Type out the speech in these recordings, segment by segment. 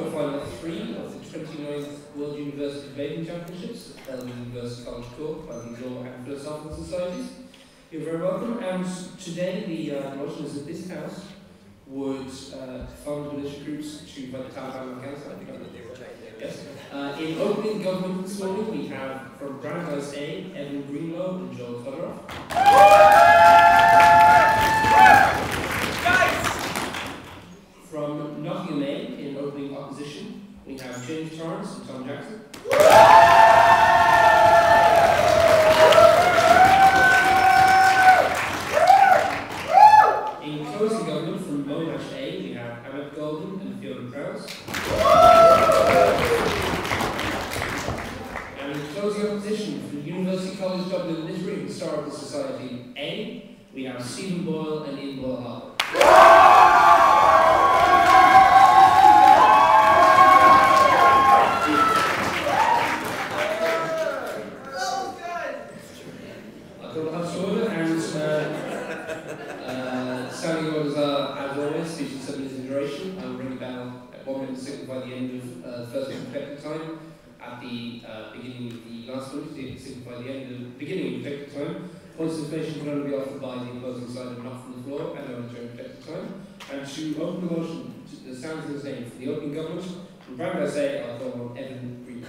quarterfinal 3 of the 29th World University Debating Championships, held at the University College Cork by the Law and Philosophical Societies. You're very welcome. And today the motion is that this House would fund militia groups to fight the Taliban in Afghanistan. Yes. In opening government this morning, we have from Brandeis A, Evan Greenlow and Joel Federoff. From Notingham A, in opening opposition, we have James Torrance and Tom Jackson. In closing government from Monash A, we have Ahmed Golden and Fiona Krause. And in closing opposition from University College Dublin Literary and Historical Society A, we have Stephen Boyle and Ian Boyle-Harper. Standing orders are, as always, speeches 7 minutes in duration. I will ring a bell at 1 minute to signify the end of the first effective time. At the beginning of the last one, to signify the end of the beginning of effective time. Points of information can only be offered by the opposing side and not from the floor, and only during effective time. And to open the motion, the sounds of the name for the opening government, from Brandeis A, I'll call on Evan Greenlow.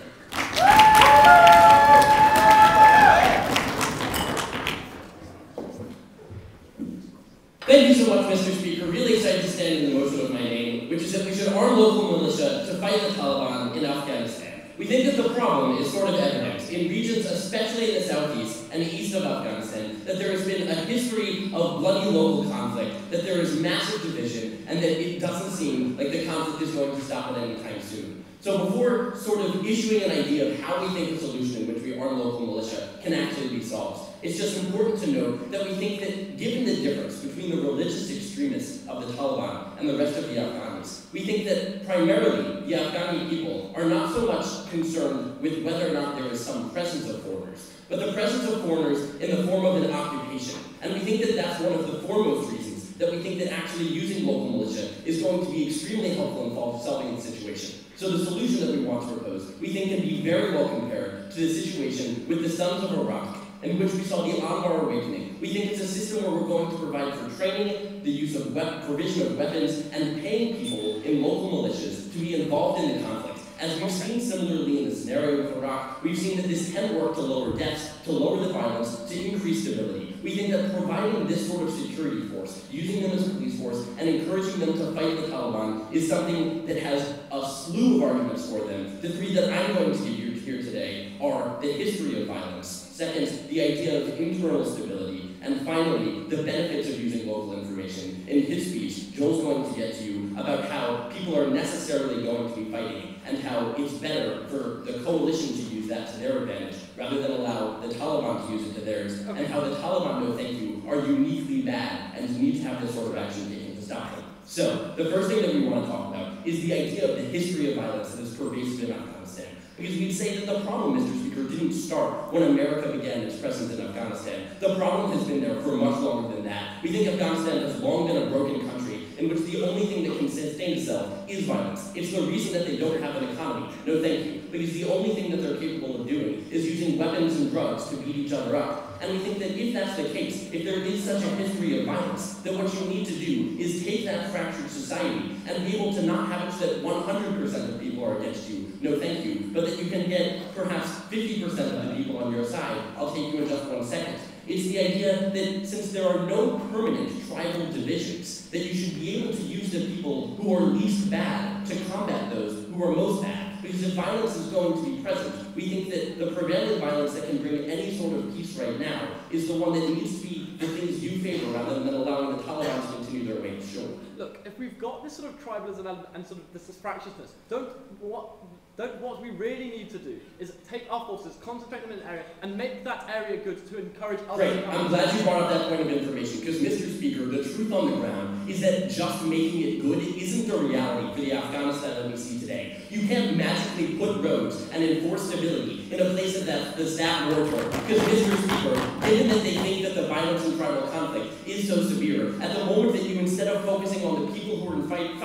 Thank you so much, Mr. Speaker. Really excited to stand in the motion of my name, which is that we should arm local militia to fight the Taliban in Afghanistan. We think that the problem is sort of evident in regions, especially in the southeast and the east of Afghanistan, that there has been a history of bloody local conflict, that there is massive division, and that it doesn't seem like the conflict is going to stop at any time soon. So before sort of issuing an idea of how we think a solution in which we arm local militia can actually be solved, it's just important to note that we think that given the difference between the religious extremists of the Taliban and the rest of the Afghanis, we think that primarily the Afghani people are not so much concerned with whether or not there is some presence of foreigners, but the presence of foreigners in the form of an occupation. And we think that that's one of the foremost reasons that we think that actually using local militia is going to be extremely helpful in solving the situation. So the solution that we want to propose, we think, can be very well compared to the situation with the Sons of Iraq, in which we saw the Anwar Awakening. We think it's a system where we're going to provide for training, the use of provision of weapons, and paying people in local militias to be involved in the conflict. As we've seen similarly in the scenario with Iraq, we've seen that this can work to lower deaths, to lower the violence, to increase stability. We think that providing this sort of security force, using them as a police force, and encouraging them to fight the Taliban is something that has a slew of arguments for them. The 3 that I'm going to give you here today are the history of violence, second, the idea of internal stability, and finally, the benefits of using local information. In his speech, Joel's going to get to you about how people are necessarily going to be fighting, and how it's better for the coalition to use that to their advantage, rather than allow the Taliban to use it to theirs, and how the Taliban, no thank you, are uniquely bad, and need to have this sort of action taken to stop them. So, the first thing that we want to talk about is the idea of the history of violence that is pervasive in Afghanistan. Because we'd say that the problem, Mr. Speaker, didn't start when America began its presence in Afghanistan. The problem has been there for much longer than that. We think Afghanistan has long been a broken country in which the only thing that can sustain itself is violence. It's the reason that they don't have an economy. No thank you. Because the only thing that they're capable of doing is using weapons and drugs to beat each other up. And we think that if that's the case, if there is such a history of violence, then what you need to do is take that fractured society and be able to not have it so that 100% of people are against you, no thank you, but that you can get perhaps 50% of the people on your side. I'll take you in just 1 second. It's the idea that since there are no permanent tribal divisions, that you should be able to use the people who are least bad to combat those who are most bad. Because if violence is going to be present, we think that the prevailing violence that can bring any sort of peace right now is the one that needs to be the things you favor rather than allowing the Taliban to continue their reign. Sure. Look, if we've got this sort of tribalism and sort of this fractiousness, what we really need to do is take our forces, concentrate them in an area, and make that area good to encourage others. Great. I'm glad you brought up that point of information, because, Mr. Speaker, the truth on the ground is that just making it good isn't the reality for the Afghanistan that we see today. You can't magically put roads and enforce stability in a place that's the stat war torn. Because, Mr. Speaker, given that they think that the violence and tribal conflict is so severe, at the moment that you, instead of focusing on on the people who are fighting,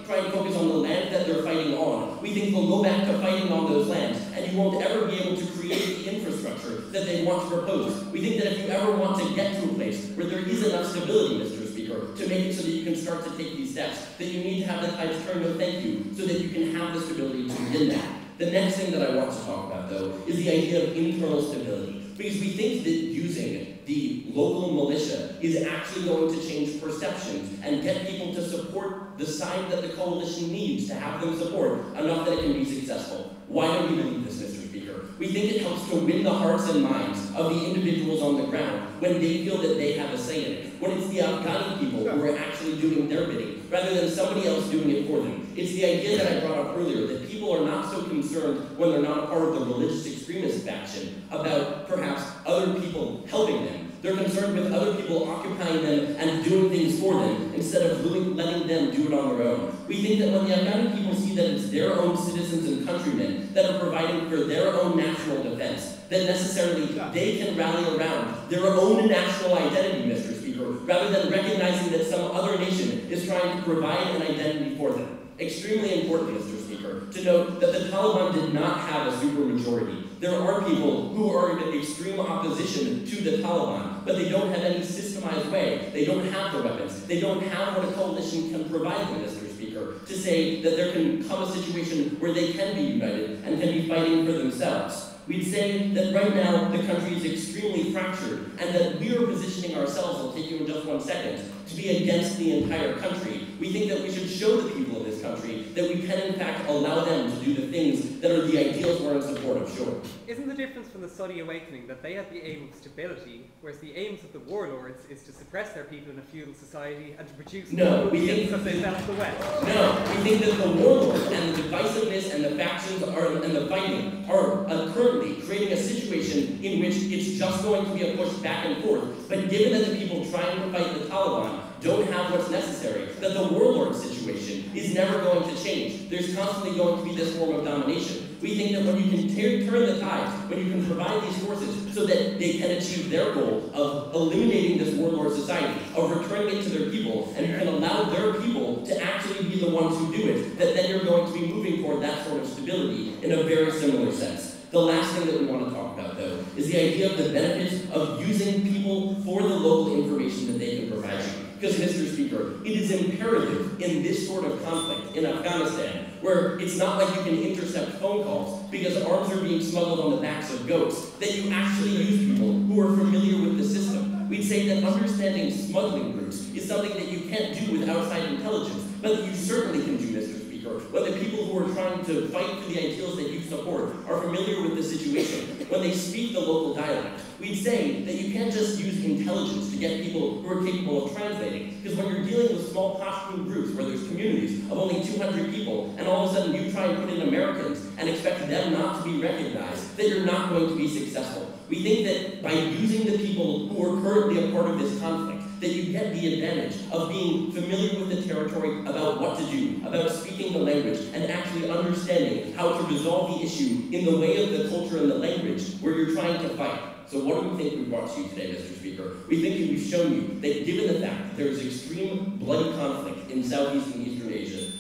try and focus on the land that they're fighting on. We think they'll go back to fighting on those lands, and you won't ever be able to create the infrastructure that they want to propose. We think that if you ever want to get to a place where there is enough stability, Mr. Speaker, to make it so that you can start to take these steps, that you need to have the tides turn no thank you, so that you can have the stability to begin that. The next thing that I want to talk about, though, is the idea of internal stability. Because we think that using the local militia is actually going to change perceptions and get people to support the side that the coalition needs to have them support enough that it can be successful. Why do we believe this, Mr. Speaker? We think it helps to win the hearts and minds of the individuals on the ground when they feel that they have a say in it. When it's the Afghani people who are actually doing their bidding, rather than somebody else doing it for them. It's the idea that I brought up earlier, that people are not so concerned when they're not a part of the religious extremist faction about perhaps other people helping them. They're concerned with other people occupying them and doing things for them instead of letting them do it on their own. We think that when the Afghani people see that it's their own citizens and countrymen that are providing for their own national defense, then necessarily they can rally around their own national identity, Mr. Speaker, rather than recognizing that some other nation is trying to provide an identity for them. Extremely important, Mr. Speaker, to note that the Taliban did not have a supermajority. There are people who are in extreme opposition to the Taliban, but they don't have any systemized way. They don't have the weapons. They don't have what a coalition can provide them, Mr. Speaker, to say that there can come a situation where they can be united and can be fighting for themselves. We'd say that right now the country is extremely fractured and that we are positioning ourselves, I'll take you in just 1 second, to be against the entire country. We think that we should show the people of this country that we can in fact allow them to do the things that are the ideals we're in support of, sure. Isn't the difference from the Saudi awakening that they have the aim of stability, whereas the aims of the warlords is to suppress their people in a feudal society and to produce we think that they sell to the West? No, we think that the warlords and the divisiveness and the factions and the fighting are currently creating a situation in which it's just going to be a push back and forth. But given that the people trying to fight the Taliban don't have what's necessary, that the warlord situation is never going to change. There's constantly going to be this form of domination. We think that when you can turn the tides, when you can provide these forces so that they can achieve their goal of eliminating this warlord society, of returning it to their people, and you can allow their people to actually be the ones who do it, that then you're going to be moving toward that sort of stability in a very similar sense. The last thing that we want to talk about, though, is the idea of the benefits of using people for the local information that they can provide you. Because, Mr. Speaker, it is imperative in this sort of conflict in Afghanistan, where it's not like you can intercept phone calls because arms are being smuggled on the backs of goats, that you actually use people who are familiar with the system. We'd say that understanding smuggling routes is something that you can't do with outside intelligence, but that you certainly can do, Mr. Speaker, when the people who are trying to fight for the ideals that you support are familiar with the situation, when they speak the local dialect. We'd say that you can't just use intelligence to get people who are capable of translating, because when you're dealing with small Pashtun groups where there's communities of only 200 people, and all of a sudden you try and put in Americans and expect them not to be recognized, then you're not going to be successful. We think that by using the people who are currently a part of this conflict, that you get the advantage of being familiar with the territory about what to do, about speaking the language, and actually understanding how to resolve the issue in the way of the culture and the language where you're trying to fight. So what do we think we've brought to you today, Mr. Speaker? We think that we've shown you that given the fact that there is extreme bloody conflict in Southeast and Eastern Asia,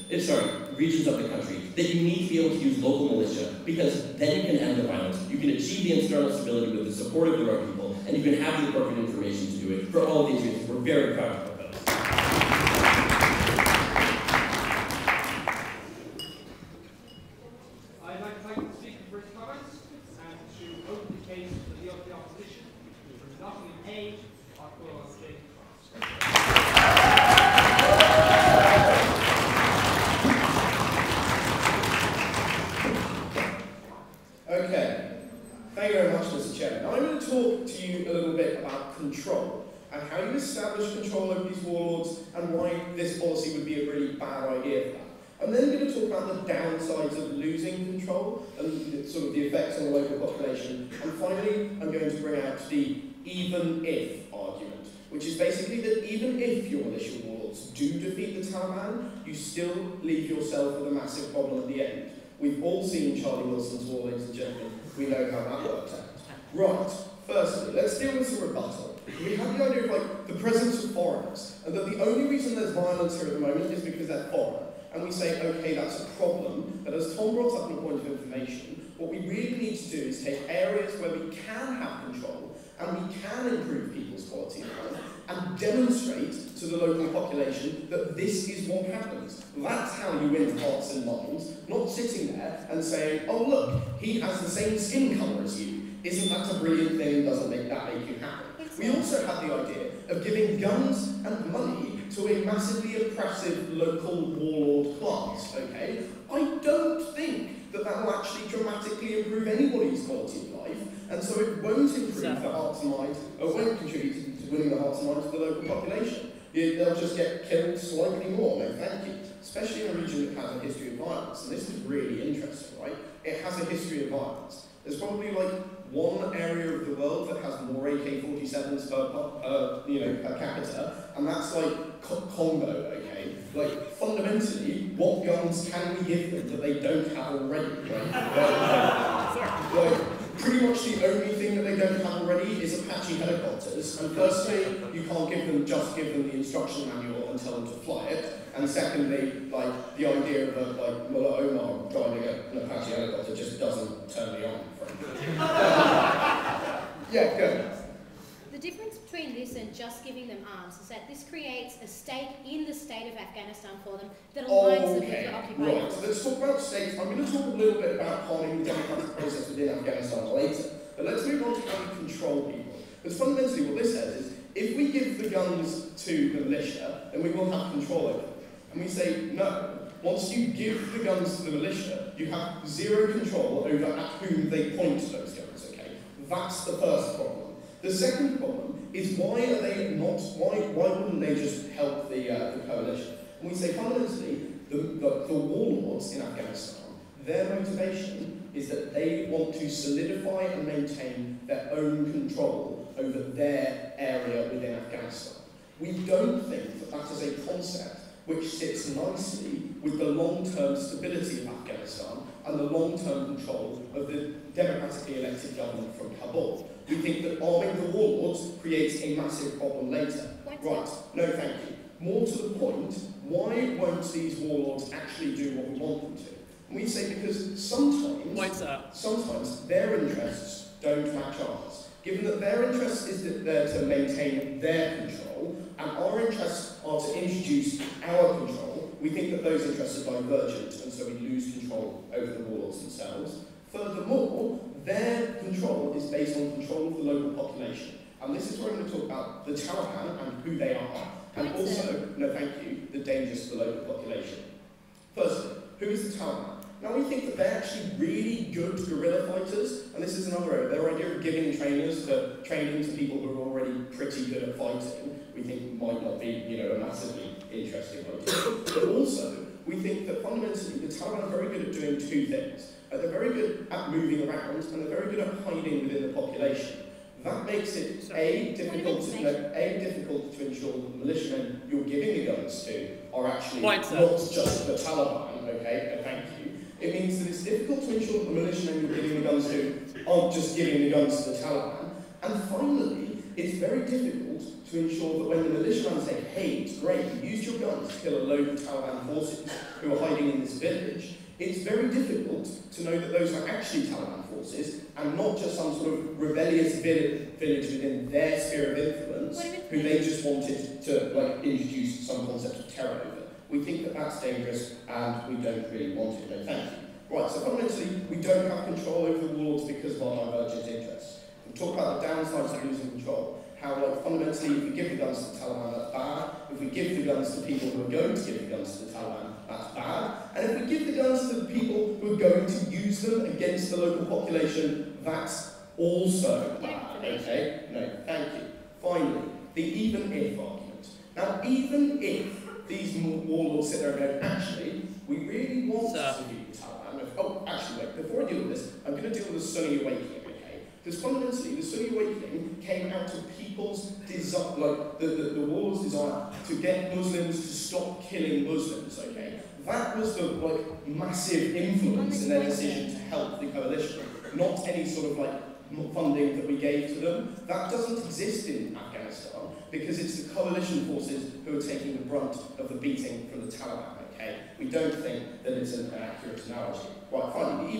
regions of the country, that you need to be able to use local militia, because then you can end the violence, you can achieve the internal stability with the support of your own people, and you can have the appropriate information to do it. For all of these reasons, we're very proud of our fellows. I'd like to thank the speaker for his comments and to open the case for the opposition. From Notingham A, our call on stage. Okay, thank you very much, Mr. Chairman. Now I'm going to talk to you a little bit about control and how you establish control over these warlords and why this policy would be a really bad idea for that. I'm then going to talk about the downsides of losing control and sort of the effects on the local population. And finally, I'm going to bring out the even if argument, which is basically that even if your militia warlords do defeat the Taliban, you still leave yourself with a massive problem at the end. We've all seen Charlie Wilson's war, ladies and gentlemen. We know how that worked out. Right, firstly, let's deal with some rebuttal. we have the idea of like the presence of foreigners, and that the only reason there's violence here at the moment is because they're foreign. And we say, okay, that's a problem, but as Tom brought up in a point of information, what we really need to do is take areas where we can have control, and we can improve people's quality of life, and demonstrate to the local population that this is what happens. That's how you win hearts and minds, not sitting there and saying, oh look, he has the same skin colour as you. Isn't that a brilliant thing? Doesn't that make you happy? We also had the idea of giving guns and money to a massively oppressive local warlord class, okay? I don't think that will actually dramatically improve anybody's quality of life, and so it won't improve the hearts and minds, or won't contribute to winning the hearts and minds of the local population. They'll just get killed slightly more, no thank you. Especially in a region that has a history of violence, and this is really interesting, right? It has a history of violence. There's probably like one area of the world that has more AK-47s per capita, and that's like Congo, okay? Like, fundamentally, what guns can we give them that they don't have already, right? Like, pretty much the only thing that they don't have already is Apache helicopters, and firstly, you can't just give them the instruction manual and tell them to fly it, and secondly, like, the idea of like Mullah Omar driving an Apache helicopter just doesn't turn me on, frankly. Yeah, go. The difference between this and just giving them arms is that this creates a stake in the state of Afghanistan for them that aligns them with the occupied. Right, so let's talk about states. I'm going to talk a little bit about harming the democratic process within Afghanistan later, but let's move on to how we control people. Because fundamentally what this says is, if we give the guns to the militia, then we will have control over them. And we say, no, once you give the guns to the militia, you have zero control over at whom they point those guns, okay? That's the first problem. The second problem is why wouldn't they just help the coalition? And we say fundamentally, the warlords in Afghanistan, their motivation is that they want to solidify and maintain their own control over their area within Afghanistan. We don't think that that is a concept which sits nicely with the long-term stability of Afghanistan and the long-term control of the democratically elected government from Kabul. We think that arming the warlords creates a massive problem later. Right, no thank you. More to the point, why won't these warlords actually do what we want them to? And we say because sometimes their interests don't match ours. Given that their interest is there to maintain their control, and our interests are to introduce our control, we think that those interests are divergent, and so we lose control over the warlords themselves. Furthermore, their control is based on control of the local population. And this is where I'm going to talk about the Taliban and who they are, and also, no thank you, the dangers to the local population. Firstly, who is the Taliban? Now we think that they're actually really good guerrilla fighters, and this is another area. Their idea of giving training to people who are already pretty good at fighting, we think might not be, a massively interesting idea. But also, we think that fundamentally the Taliban are very good at doing two things. They're very good at moving around, and they're very good at hiding within the population. That makes it difficult to ensure that the militiamen you're giving the guns to are actually not just the Taliban, okay? Thank you. It means that it's difficult to ensure that the militiamen you're giving the guns to aren't just giving the guns to the Taliban. And finally, it's very difficult to ensure that when the militiamen say, hey, it's great, you used your guns to kill a load of Taliban forces who are hiding in this village, it's very difficult to know that those are actually Taliban forces and not just some sort of rebellious village within their sphere of influence who they just wanted to introduce some concept of terror over. We think that that's dangerous and we don't really want it, no thank you. Right, so fundamentally, we don't have control over the warlords because of our divergent interests. We'll talk about the downsides of losing control. How, fundamentally, if we give the guns to the Taliban, that's bad. If we give the guns to people who are going to give the guns to the Taliban, that's bad. And if we give the guns to the people who are going to use them against the local population, that's also bad, okay? No, thank you. Finally, the even-if argument. Now, even if these warlords sit there and go, actually, we really want to defeat the Taliban. Oh, actually, wait, before I deal with this, I'm going to deal with the Sunni awakening, okay? Because fundamentally, the Sunni awakening came out of people's desire, the warlords' desire to get Muslims to stop killing Muslims, okay? That was the massive influence in their decision to help the coalition, not any sort of funding that we gave to them. That doesn't exist in Afghanistan because it's the coalition forces who are taking the brunt of the beating from the Taliban, okay? We don't think that it's an accurate analogy. Right, finally,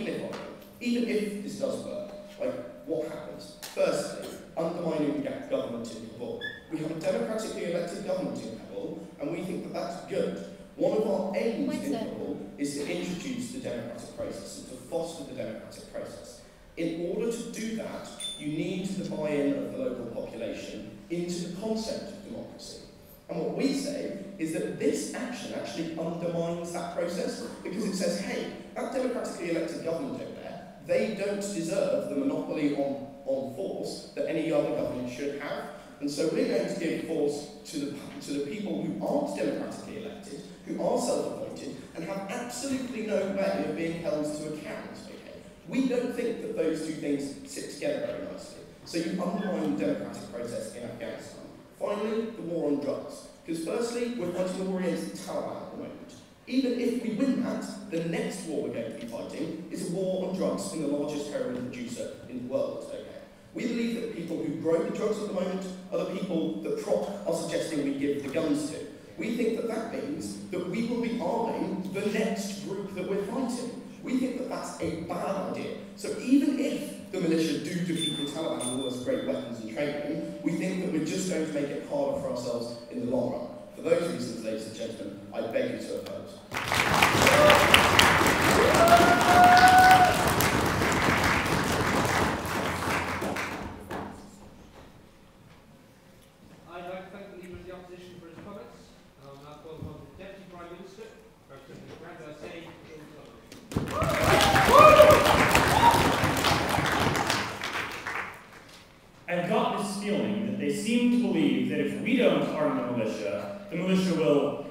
even if this does work, like, what happens? Firstly, undermining the government in Kabul. We have a democratically elected government in Kabul, and we think that that's good. One of our aims in Kabul is to introduce the democratic process and to foster the democratic process. In order to do that, you need the buy-in of the local population into the concept of democracy. And what we say is that this action actually undermines that process because it says, hey, that democratically elected government over there, they don't deserve the monopoly on force that any other government should have. And so we're going to give force to the people who aren't democratically elected, who are self-appointed, and have absolutely no way of being held to account. Okay? We don't think that those two things sit together very nicely. So you undermine the democratic process in Afghanistan. Finally, the war on drugs. Because firstly, we're fighting a war against the Taliban at the moment. Even if we win that, the next war we're going to be fighting is a war on drugs in the largest heroin producer in the world. Okay? We believe that the people who grow the drugs at the moment are the people that Prop are suggesting we give the guns to. We think that that means that we will be arming the next group that we're fighting. We think that that's a bad idea. So even if the militia do defeat the Taliban with all those great weapons and training, we think that we're just going to make it harder for ourselves in the long run. For those reasons, ladies and gentlemen, I beg you to oppose. I'd like to thank the Leader of the Opposition for his comments. I'll now call upon the Deputy Prime Minister, representing Brandeis A. I've got this feeling that they seem to believe that if we don't arm the militia will,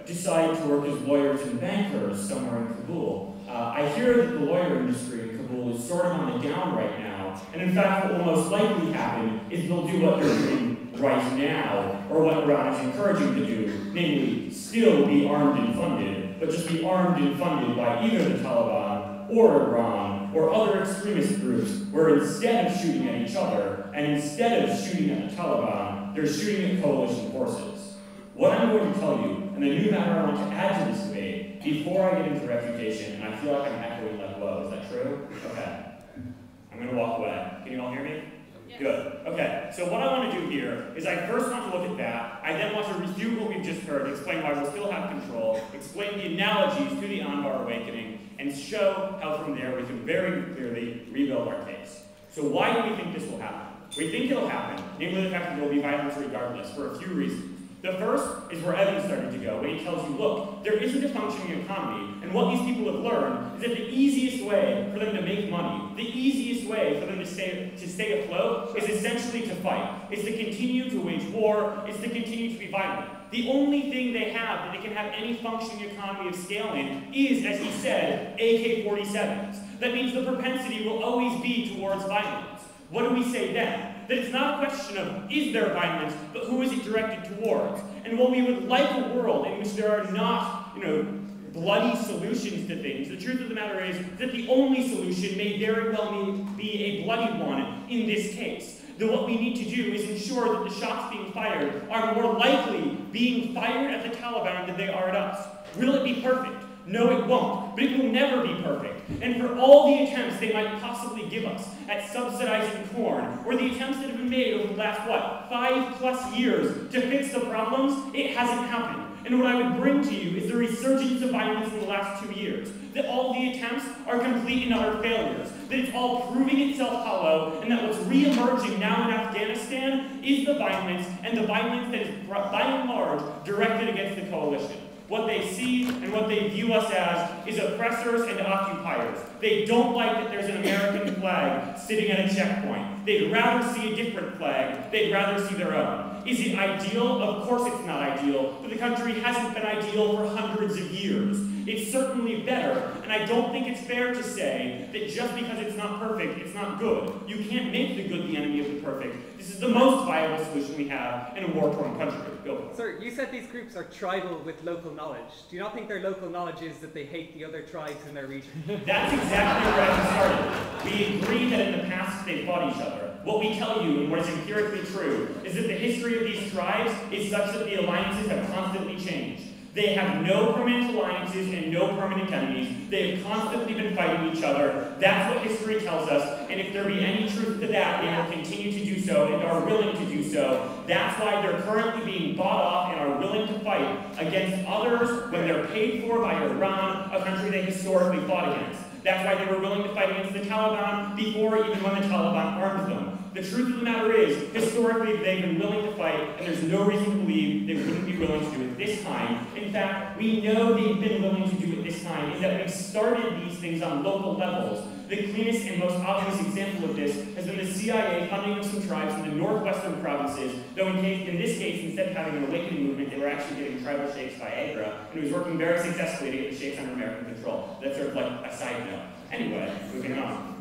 decide to work as lawyers and bankers somewhere in Kabul. I hear that the lawyer industry in Kabul is sort of on the down right now, and in fact what will most likely happen is they'll do what they're doing right now, or what Iran is encouraging to do, namely still be armed and funded, but just be armed and funded by either the Taliban or Iran or other extremist groups, where instead of shooting at each other and instead of shooting at the Taliban, they're shooting at coalition forces. What I'm going to tell you, and the new matter I want to add to this debate, before I get into refutation, and I feel like I'm echoing like low, is that true? Okay. I'm going to walk away. Can you all hear me? Yes. Good. Okay, so what I want to do here is I first want to look at that, I then want to refute what we've just heard, explain why we'll still have control, explain the analogies to the Anbar awakening, and show how from there we can very clearly rebuild our case. So why do we think this will happen? We think it'll happen, namely the fact that there will be violence regardless, for a few reasons. The first is where Evan started to go, when he tells you, look, there isn't a functioning economy, and what these people have learned is that the easiest way for them to make money, the easiest way for them to stay afloat, is essentially to fight. It's to continue to wage war, it's to continue to be violent. The only thing they have that they can have any functioning economy of scale in is, as he said, AK-47s. That means the propensity will always be towards violence. What do we say then? That it's not a question of, is there violence, but who is it directed towards? And while we would like a world in which there are not, bloody solutions to things, the truth of the matter is that the only solution may very well be a bloody one in this case. That what we need to do is ensure that the shots being fired are more likely being fired at the Taliban than they are at us. Will it be perfect? No, it won't, but it will never be perfect. And for all the attempts they might possibly give us at subsidizing corn, or the attempts that have been made over the last, 5+ years to fix the problems, it hasn't happened. And what I would bring to you is the resurgence of violence in the last 2 years. That all the attempts are complete and utter failures. That it's all proving itself hollow, and that what's re-emerging now in Afghanistan is the violence, and the violence that is, by and large, directed against the coalition. What they see and what they view us as is oppressors and occupiers. They don't like that there's an American flag sitting at a checkpoint. They'd rather see a different flag. They'd rather see their own. Is it ideal? Of course it's not ideal, but the country hasn't been ideal for hundreds of years. it's certainly better, and I don't think it's fair to say that just because it's not perfect, it's not good. You can't make the good the enemy of the perfect. This is the most viable solution we have in a war-torn country. Go. Sir, you said these groups are tribal with local knowledge. Do you not think their local knowledge is that they hate the other tribes in their region? That's exactly where I started. We agree that in the past they fought each other. What we tell you, and what is empirically true, is that the history of these tribes is such that the alliances have constantly changed. They have no permanent alliances and no permanent enemies. They have constantly been fighting each other. That's what history tells us, and if there be any truth to that, they will continue to do so and are willing to do so. That's why they're currently being bought off and are willing to fight against others when they're paid for by Iran, a country they historically fought against. That's why they were willing to fight against the Taliban before even when the Taliban armed them. The truth of the matter is, historically, they've been willing to fight, and there's no reason to believe they wouldn't be willing to do it this time. In fact, we know they've been willing to do it this time, in that we've started these things on local levels. The cleanest and most obvious example of this has been the CIA funding of some tribes in the northwestern provinces, though in this case, instead of having an awakening movement, they were actually getting tribal sheikhs Viagra, and it was working very successfully to get the sheikhs under American control. That's sort of like a side note. Anyway, moving on.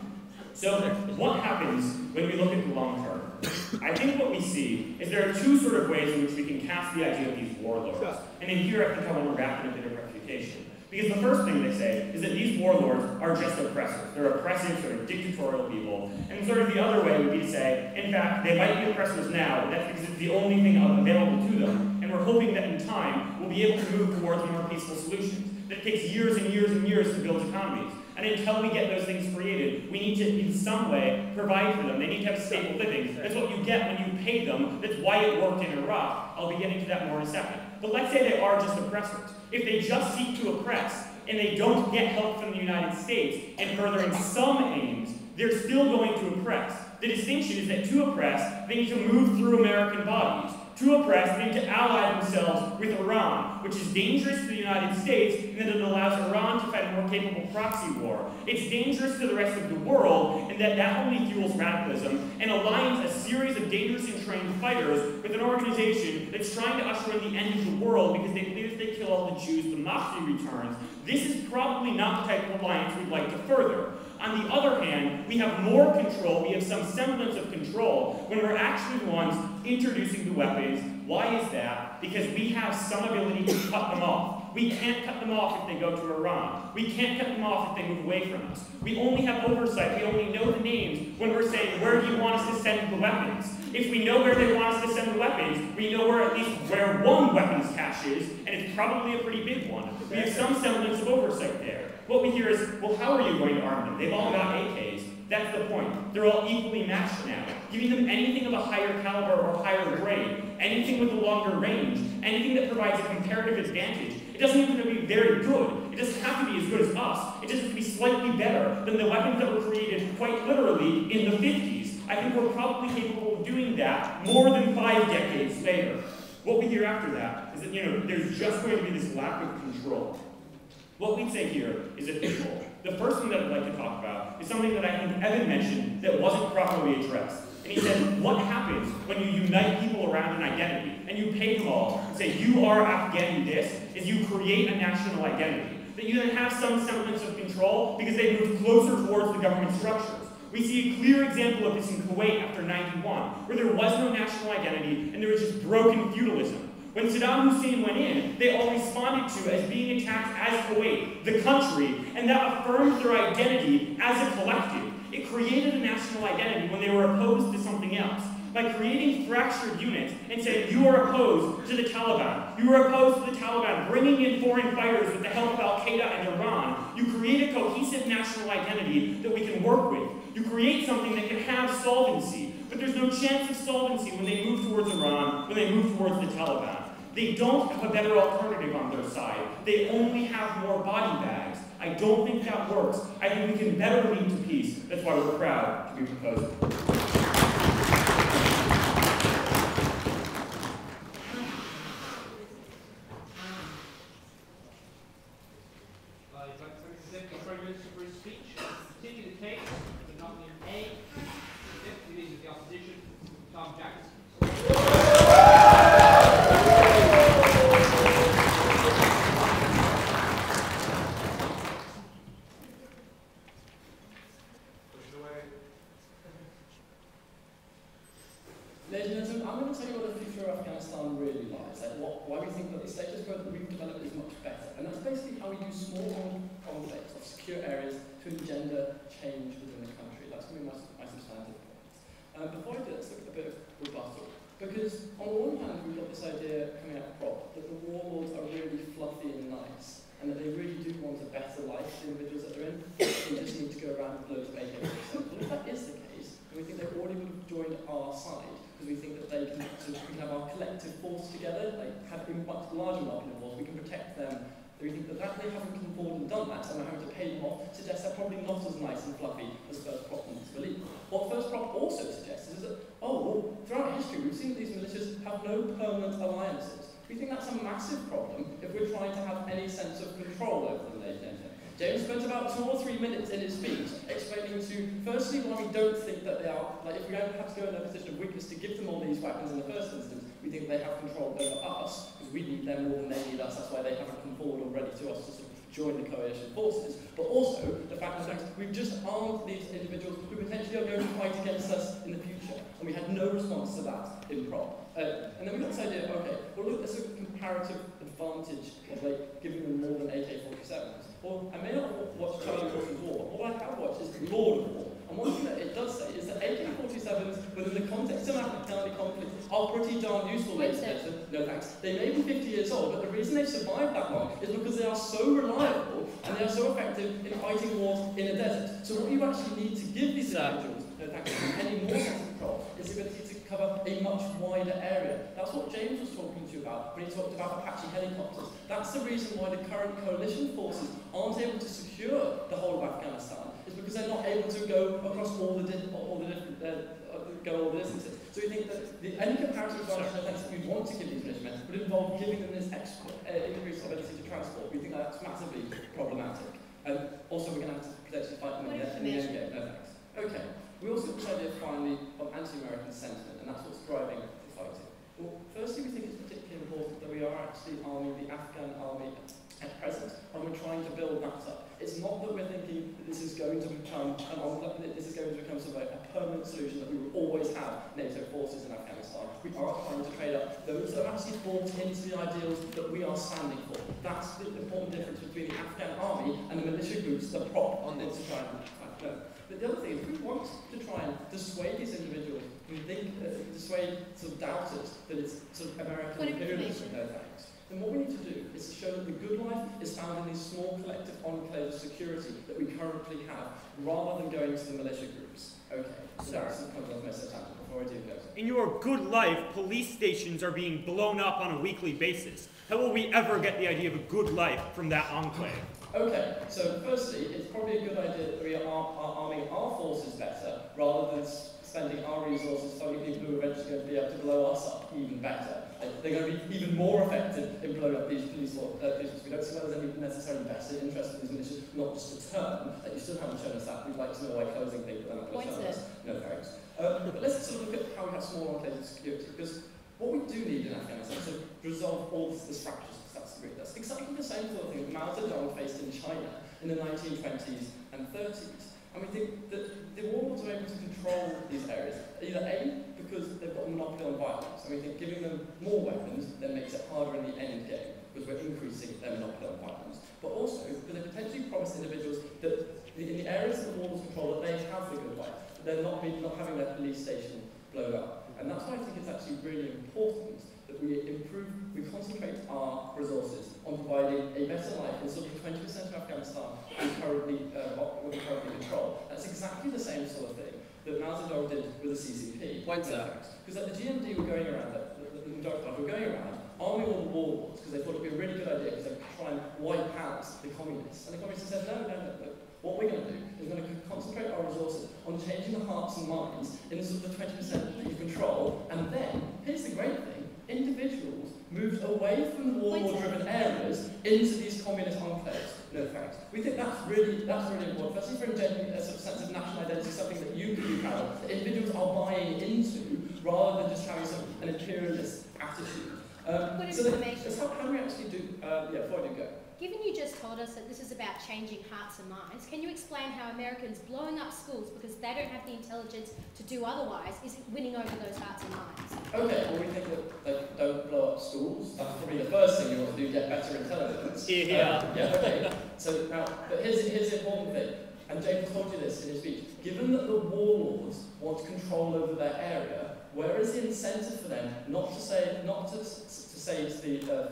So what happens when we look at the long term? I think what we see is there are two sort of ways in which we can cast the idea of these warlords. And in here, I think I want to wrap in a bit of refutation. Because the first thing they say is that these warlords are just oppressors. They're oppressive, sort of dictatorial people. And sort of the other way would be to say, in fact, they might be oppressors now, but that's because it's the only thing available to them. And we're hoping that in time, we'll be able to move towards more peaceful solutions. That it takes years and years and years to build economies. And until we get those things created, we need to, in some way, provide for them. They need to have stable living. That's what you get when you pay them. That's why it worked in Iraq. I'll be getting to that more in a second. But let's say they are just oppressors. If they just seek to oppress, and they don't get help from the United States in furthering some aims, they're still going to oppress. The distinction is that to oppress, they need to move through American bodies. To oppress, they need to ally themselves with Iran, which is dangerous to the United States in that it allows Iran to fight a more capable proxy war. It's dangerous to the rest of the world in that that only fuels radicalism and aligns a series of dangerous and trained fighters with an organization that's trying to usher in the end of the world because they believe if they kill all the Jews, the Nazi returns. This is probably not the type of alliance we'd like to further. On the other hand, we have more control, we have some semblance of control when we're actually the ones introducing the weapons. Why is that? Because we have some ability to cut them off. We can't cut them off if they go to Iran. We can't cut them off if they move away from us. We only have oversight. We only know the names when we're saying, where do you want us to send the weapons? If we know where they want us to send the weapons, we know where at least where one weapons cache is, and it's probably a pretty big one. We have some semblance of oversight there. What we hear is, well, how are you going to arm them? They've all got AKs. That's the point. They're all equally matched now. Giving them anything of a higher caliber or higher grade, anything with a longer range, anything that provides a comparative advantage. It doesn't even have to be very good. It doesn't have to be as good as us. It just has to be slightly better than the weapons that were created quite literally in the 50s. I think we're probably capable of doing that more than 5 decades later. What we hear after that is that, there's just going to be this lack of control. What we'd say here is a pitfall. The first thing that I'd like to talk about is something that I think Evan mentioned that wasn't properly addressed. And he said, what happens when you unite people around an identity and you pay them all and say, you are Afghani this, is you create a national identity. That you then have some semblance of control because they move closer towards the government structures. We see a clear example of this in Kuwait after '91, where there was no national identity and there was just broken feudalism. When Saddam Hussein went in, they all responded to as being attacked as Kuwait, the country, and that affirmed their identity as a collective. It created a national identity when they were opposed to something else. By creating fractured units and saying, you are opposed to the Taliban, you are opposed to the Taliban, bringing in foreign fighters with the help of Al-Qaeda and Iran, you create a cohesive national identity that we can work with. You create something that can have solvency, but there's no chance of solvency when they move towards Iran, when they move towards the Taliban. They don't have a better alternative on their side. They only have more body bags. I don't think that works. I think we can better lead to peace. That's why we're proud to be proposing. For his speech, continue the case for Notingham A. Deputy Leader of the Opposition, Tom Jackson. Ladies and gentlemen, I'm going to tell you what the future of Afghanistan really lies, like why we think that the status quo that we've developed is much better. And that's basically how we use small enclaves of secure areas to engender change within the country. That's going to be my substantive point. Before I do, let's look at a bit of rebuttal. Because on the one hand, we've got this idea coming out of prop that the warlords are really fluffy and nice, and that they really do want a better life for the individuals that they're in. We just need to go around with loads of AK-47. Well, if that is the case, then we think they already would have joined our side, because we think that they can, we can have our collective force together, like have a much larger market force, we can protect them. We think that they haven't come forward and done that, and we're having to pay them off, suggests they're probably not as nice and fluffy as First Prop wants to believe. What First Prop also suggests is that, throughout history, we've seen that these militias have no permanent alliances. We think that's a massive problem if we're trying to have any sense of control over them, ladies and gentlemen. James spent about 2 or 3 minutes in his speech explaining to, firstly, why we don't think that they are, like if we don't have to go in a position of weakness to give them all these weapons in the first instance, we think they have control over us, because we need them more than they need us, that's why they haven't come forward already to us to sort of join the coalition forces. But also, the fact that we've just armed these individuals who potentially are going to fight against us in the future, and we had no response to that in prop. And then we've got this idea, okay, well look, there's a comparative advantage of like giving them more than AK-47s. Well, I may not have watched Charlie Wilson's War, but what I have watched is Lord of War. And one thing that it does say is that AK-47s, within the context of Afghanistan conflict, are pretty darn useful, ladies and gentlemen. No thanks. They may be 50 years old, but the reason they've survived that long is because they are so reliable and they are so effective in fighting wars in a desert. So what you actually need to give these individuals, no thanks, any more sense of control, is the ability to cover a much wider area. That's what James was talking to you about when he talked about Apache helicopters. That's the reason why the current coalition forces aren't able to secure the whole of Afghanistan, is because they're not able to go across all the distances. So we think that any comparative advantage that you'd want to give these militiamen would involve giving them this increased ability to transport. We think that's massively problematic. And also we're going to have to potentially fight them in the end game. No thanks. Okay. We also have this idea, finally, of anti-American sentiment, and that's what's driving the fighting. Well, firstly, we think it's particularly important that we are actually arming the Afghan army at present, and we're trying to build that up. It's not that we're thinking that this is going to become sort of a permanent solution, that we will always have NATO forces in Afghanistan. We are trying to trade up those that are actually bought into the ideals that we are standing for. That's the important difference between the Afghan army and the militia groups that prop on this to try and fight. But the other thing is, we want to try and dissuade these individuals who think, dissuade sort of doubters that it's sort of American imperialism, no thanks. And what we need to do is to show that the good life is found in these small collective enclaves of security that we currently have, rather than going to the militia groups. Okay, so that's the point of my setup before I do go. In your good life, police stations are being blown up on a weekly basis. How will we ever get the idea of a good life from that enclave? Okay, so firstly, it's probably a good idea that we are arming our forces better, rather than spending our resources funding people who are eventually going to be able to blow us up even better. They're going to be even more effective in blowing up these police forces. We don't see whether there's any necessarily vested interest in these militias, not just a term. You still haven't shown us that. We'd like to know why closing things, but they're not going to show us. No thanks. But let's sort of look at how we have small enclaves of security, because what we do need in Afghanistan is to resolve all this fractures. That's exactly the same sort of thing that Mao Zedong faced in China in the 1920s and 30s. And we think that the warlords are able to control these areas, either A, because they've got a monopoly on violence, and we think giving them more weapons then makes it harder in the end game, because we're increasing their monopoly on violence. But also, because they potentially promise individuals that in the areas that the warlords control, that they have the good life, that they're not having their police station blown up. And that's why I think it's actually really important that we concentrate our resources on providing a better life in sort of 20% of Afghanistan we currently control. That's exactly the same sort of thing that Mao Zedong did with the CCP. Why is that? Because the GMD were going around, arming all the warlords, because they thought it would be a really good idea, because they could try and wipe out the communists. And the communists said, no. What we're going to do is we're going to concentrate our resources on changing the hearts and minds in the sort of 20% that you control, and then, here's the great thing, individuals moved away from the warlord-driven areas into these communist enclaves. No thanks. We think that's really important. Firstly, for engendering a sort of sense of national identity, something that you can be proud of, that individuals are buying into, rather than just having an imperialist attitude. So how do we actually do, before I do go, given you just told us that this is about changing hearts and minds, can you explain how Americans blowing up schools because they don't have the intelligence to do otherwise is winning over those hearts and minds? Okay, well we think that they don't blow up schools. That's probably the first thing you want to do, get better intelligence. Yeah. Yeah, okay. So now, but here's the important thing, and James told you this in his speech. Given that the warlords want control over their area, where is the incentive for them not to say to the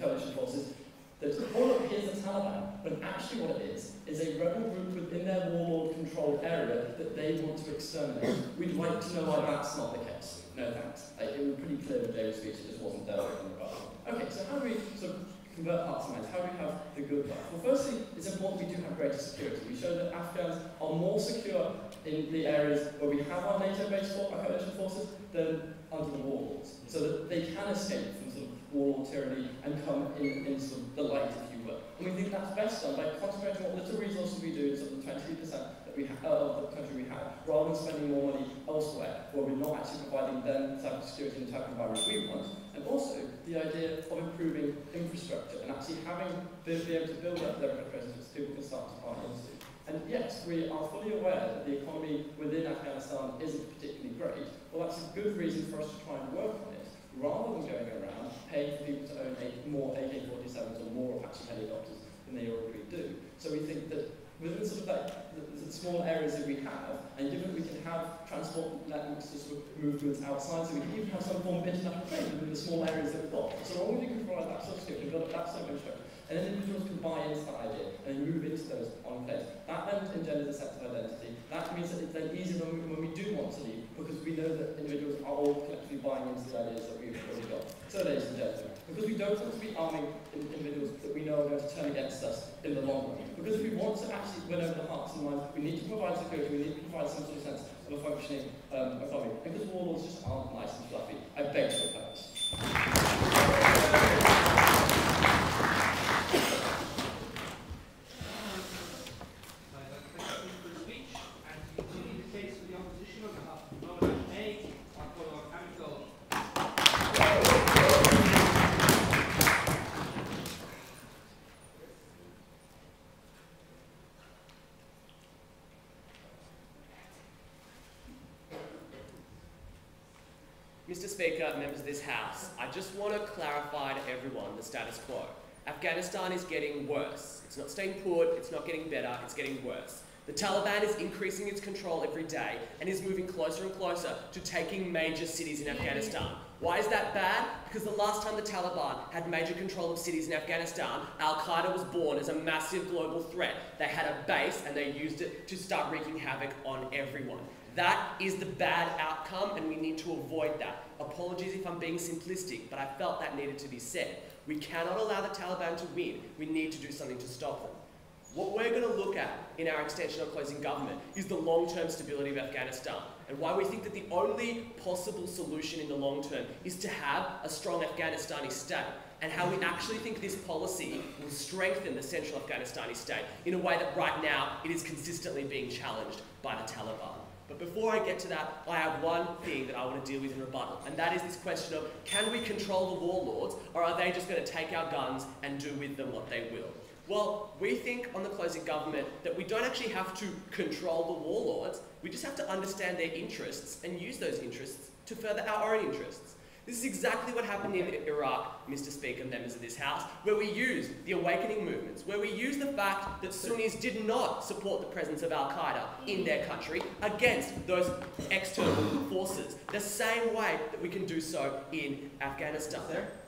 coalition forces that, oh look, here's the Taliban, but actually what it is a rebel group within their warlord-controlled area that they want to exterminate. We'd like to know why that's not the case. No thanks. It was pretty clear in David's speech, it just wasn't there in the rebuttal. Okay, so how do we sort of convert hearts and minds? How do we have the good life? Well, firstly, it's important we do have greater security. We show that Afghans are more secure in the areas where we have our NATO-based coalition forces than under the warlords, so that they can escape from sort of warlord tyranny and come in sort of the light, if you will. And we think that's best done by concentrating what little resources we do in sort of the 20% that we of the country we have, rather than spending more money elsewhere, where we're not actually providing them the type of security and the type of environment we want. And also the idea of improving infrastructure and actually be able to build up their presence which people can start to buy into. And yes, we are fully aware that the economy within Afghanistan isn't particularly great. Well, that's a good reason for us to try and work on it, rather than going around paying for people to own more AK-47s or more Apache helicopters than they already do. So we think that within sort of the small areas that we have, and given we can have transport networks to sort of move goods outside, so we can even have some form of international trade within the small areas that we've got. So long as we can provide that sort of security, build up that sort of infrastructure, and then individuals can buy into that idea and move into those enclaves. That then engenders a sense of identity. That means that it's then easier when we do want to leave, because we know that individuals are all collectively buying into the ideas that we've already got. So, ladies and gentlemen, because we don't want to be arming individuals that we know are going to turn against us in the long run. Because if we want to actually win over the hearts and minds, we need to provide security, we need to provide some sort of sense of a functioning economy. Because warlords just aren't nice and fluffy. I beg to oppose. Mr. Speaker, members of this House, I just want to clarify to everyone the status quo. Afghanistan is getting worse. It's not staying put, it's not getting better, it's getting worse. The Taliban is increasing its control every day and is moving closer and closer to taking major cities in Afghanistan. Why is that bad? Because the last time the Taliban had major control of cities in Afghanistan, Al-Qaeda was born as a massive global threat. They had a base and they used it to start wreaking havoc on everyone. That is the bad outcome, and we need to avoid that. Apologies if I'm being simplistic, but I felt that needed to be said. We cannot allow the Taliban to win. We need to do something to stop them. What we're going to look at in our extension of closing government is the long-term stability of Afghanistan, and why we think that the only possible solution in the long term is to have a strong Afghanistani state, and how we actually think this policy will strengthen the central Afghanistani state in a way that right now it is consistently being challenged by the Taliban. But before I get to that, I have one thing that I want to deal with in rebuttal, and that is this question of, can we control the warlords, or are they just going to take our guns and do with them what they will? Well, we think on the closing government that we don't actually have to control the warlords, we just have to understand their interests and use those interests to further our own interests. This is exactly what happened in Iraq, Mr. Speaker, members of this House, where we used the awakening movements, where we used the fact that Sunnis did not support the presence of Al-Qaeda in their country against those external forces, the same way that we can do so in Afghanistan.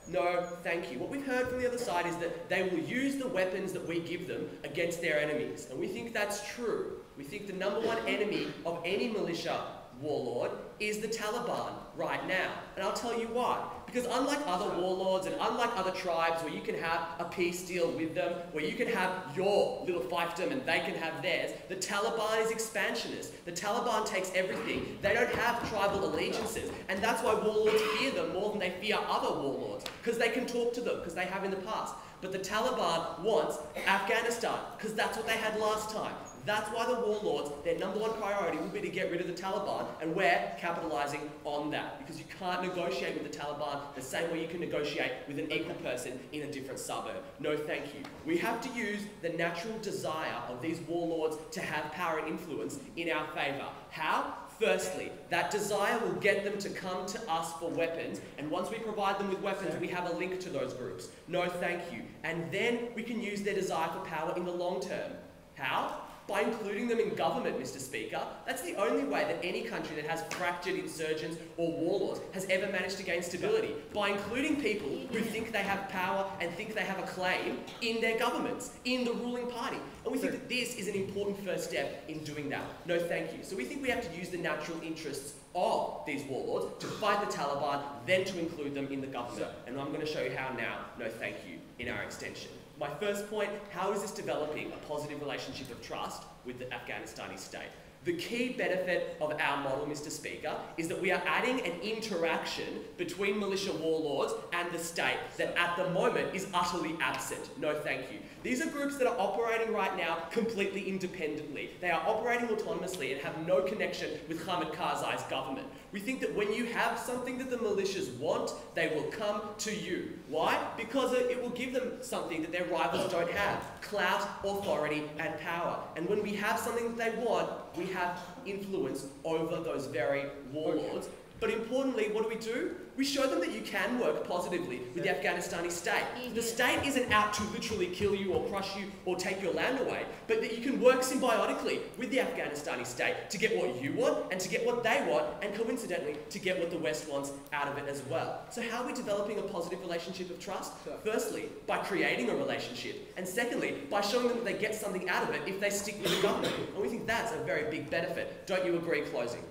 No, thank you. What we've heard from the other side is that they will use the weapons that we give them against their enemies, and we think that's true. We think the #1 enemy of any militia warlord is the Taliban right now. And I'll tell you why. Because unlike other warlords and unlike other tribes where you can have a peace deal with them, where you can have your little fiefdom and they can have theirs, the Taliban is expansionist. The Taliban takes everything. They don't have tribal allegiances. And that's why warlords fear them more than they fear other warlords. Because they can talk to them, because they have in the past. But the Taliban wants Afghanistan, because that's what they had last time. That's why the warlords, their number one priority will be to get rid of the Taliban, and we're capitalising on that, because you can't negotiate with the Taliban the same way you can negotiate with an equal person in a different suburb. No thank you. We have to use the natural desire of these warlords to have power and influence in our favour. How? Firstly, that desire will get them to come to us for weapons, and once we provide them with weapons, we have a link to those groups. No thank you. And then we can use their desire for power in the long term. How? By including them in government, Mr. Speaker. That's the only way that any country that has fractured insurgents or warlords has ever managed to gain stability. By including people who think they have power and think they have a claim in their governments, in the ruling party. And we think that this is an important first step in doing that. No thank you. So we think we have to use the natural interests of these warlords to fight the Taliban, then to include them in the government. And I'm going to show you how now. No thank you in our extension. My first point, how is this developing a positive relationship of trust with the Afghanistani state? The key benefit of our model, Mr. Speaker, is that we are adding an interaction between militia warlords and the state that at the moment is utterly absent. No thank you. These are groups that are operating right now completely independently. They are operating autonomously and have no connection with Hamid Karzai's government. We think that when you have something that the militias want, they will come to you. Why? Because it will give them something that their rivals don't have: clout, authority, and power. And when we have something that they want, we have influence over those very warlords. But importantly, what do? We show them that you can work positively with the Afghanistani state. The state isn't out to literally kill you or crush you or take your land away, but that you can work symbiotically with the Afghanistani state to get what you want and to get what they want, and coincidentally, to get what the West wants out of it as well. So how are we developing a positive relationship of trust? Firstly, by creating a relationship, and secondly, by showing them that they get something out of it if they stick with the government. And we think that's a very big benefit. Don't you agree, closing?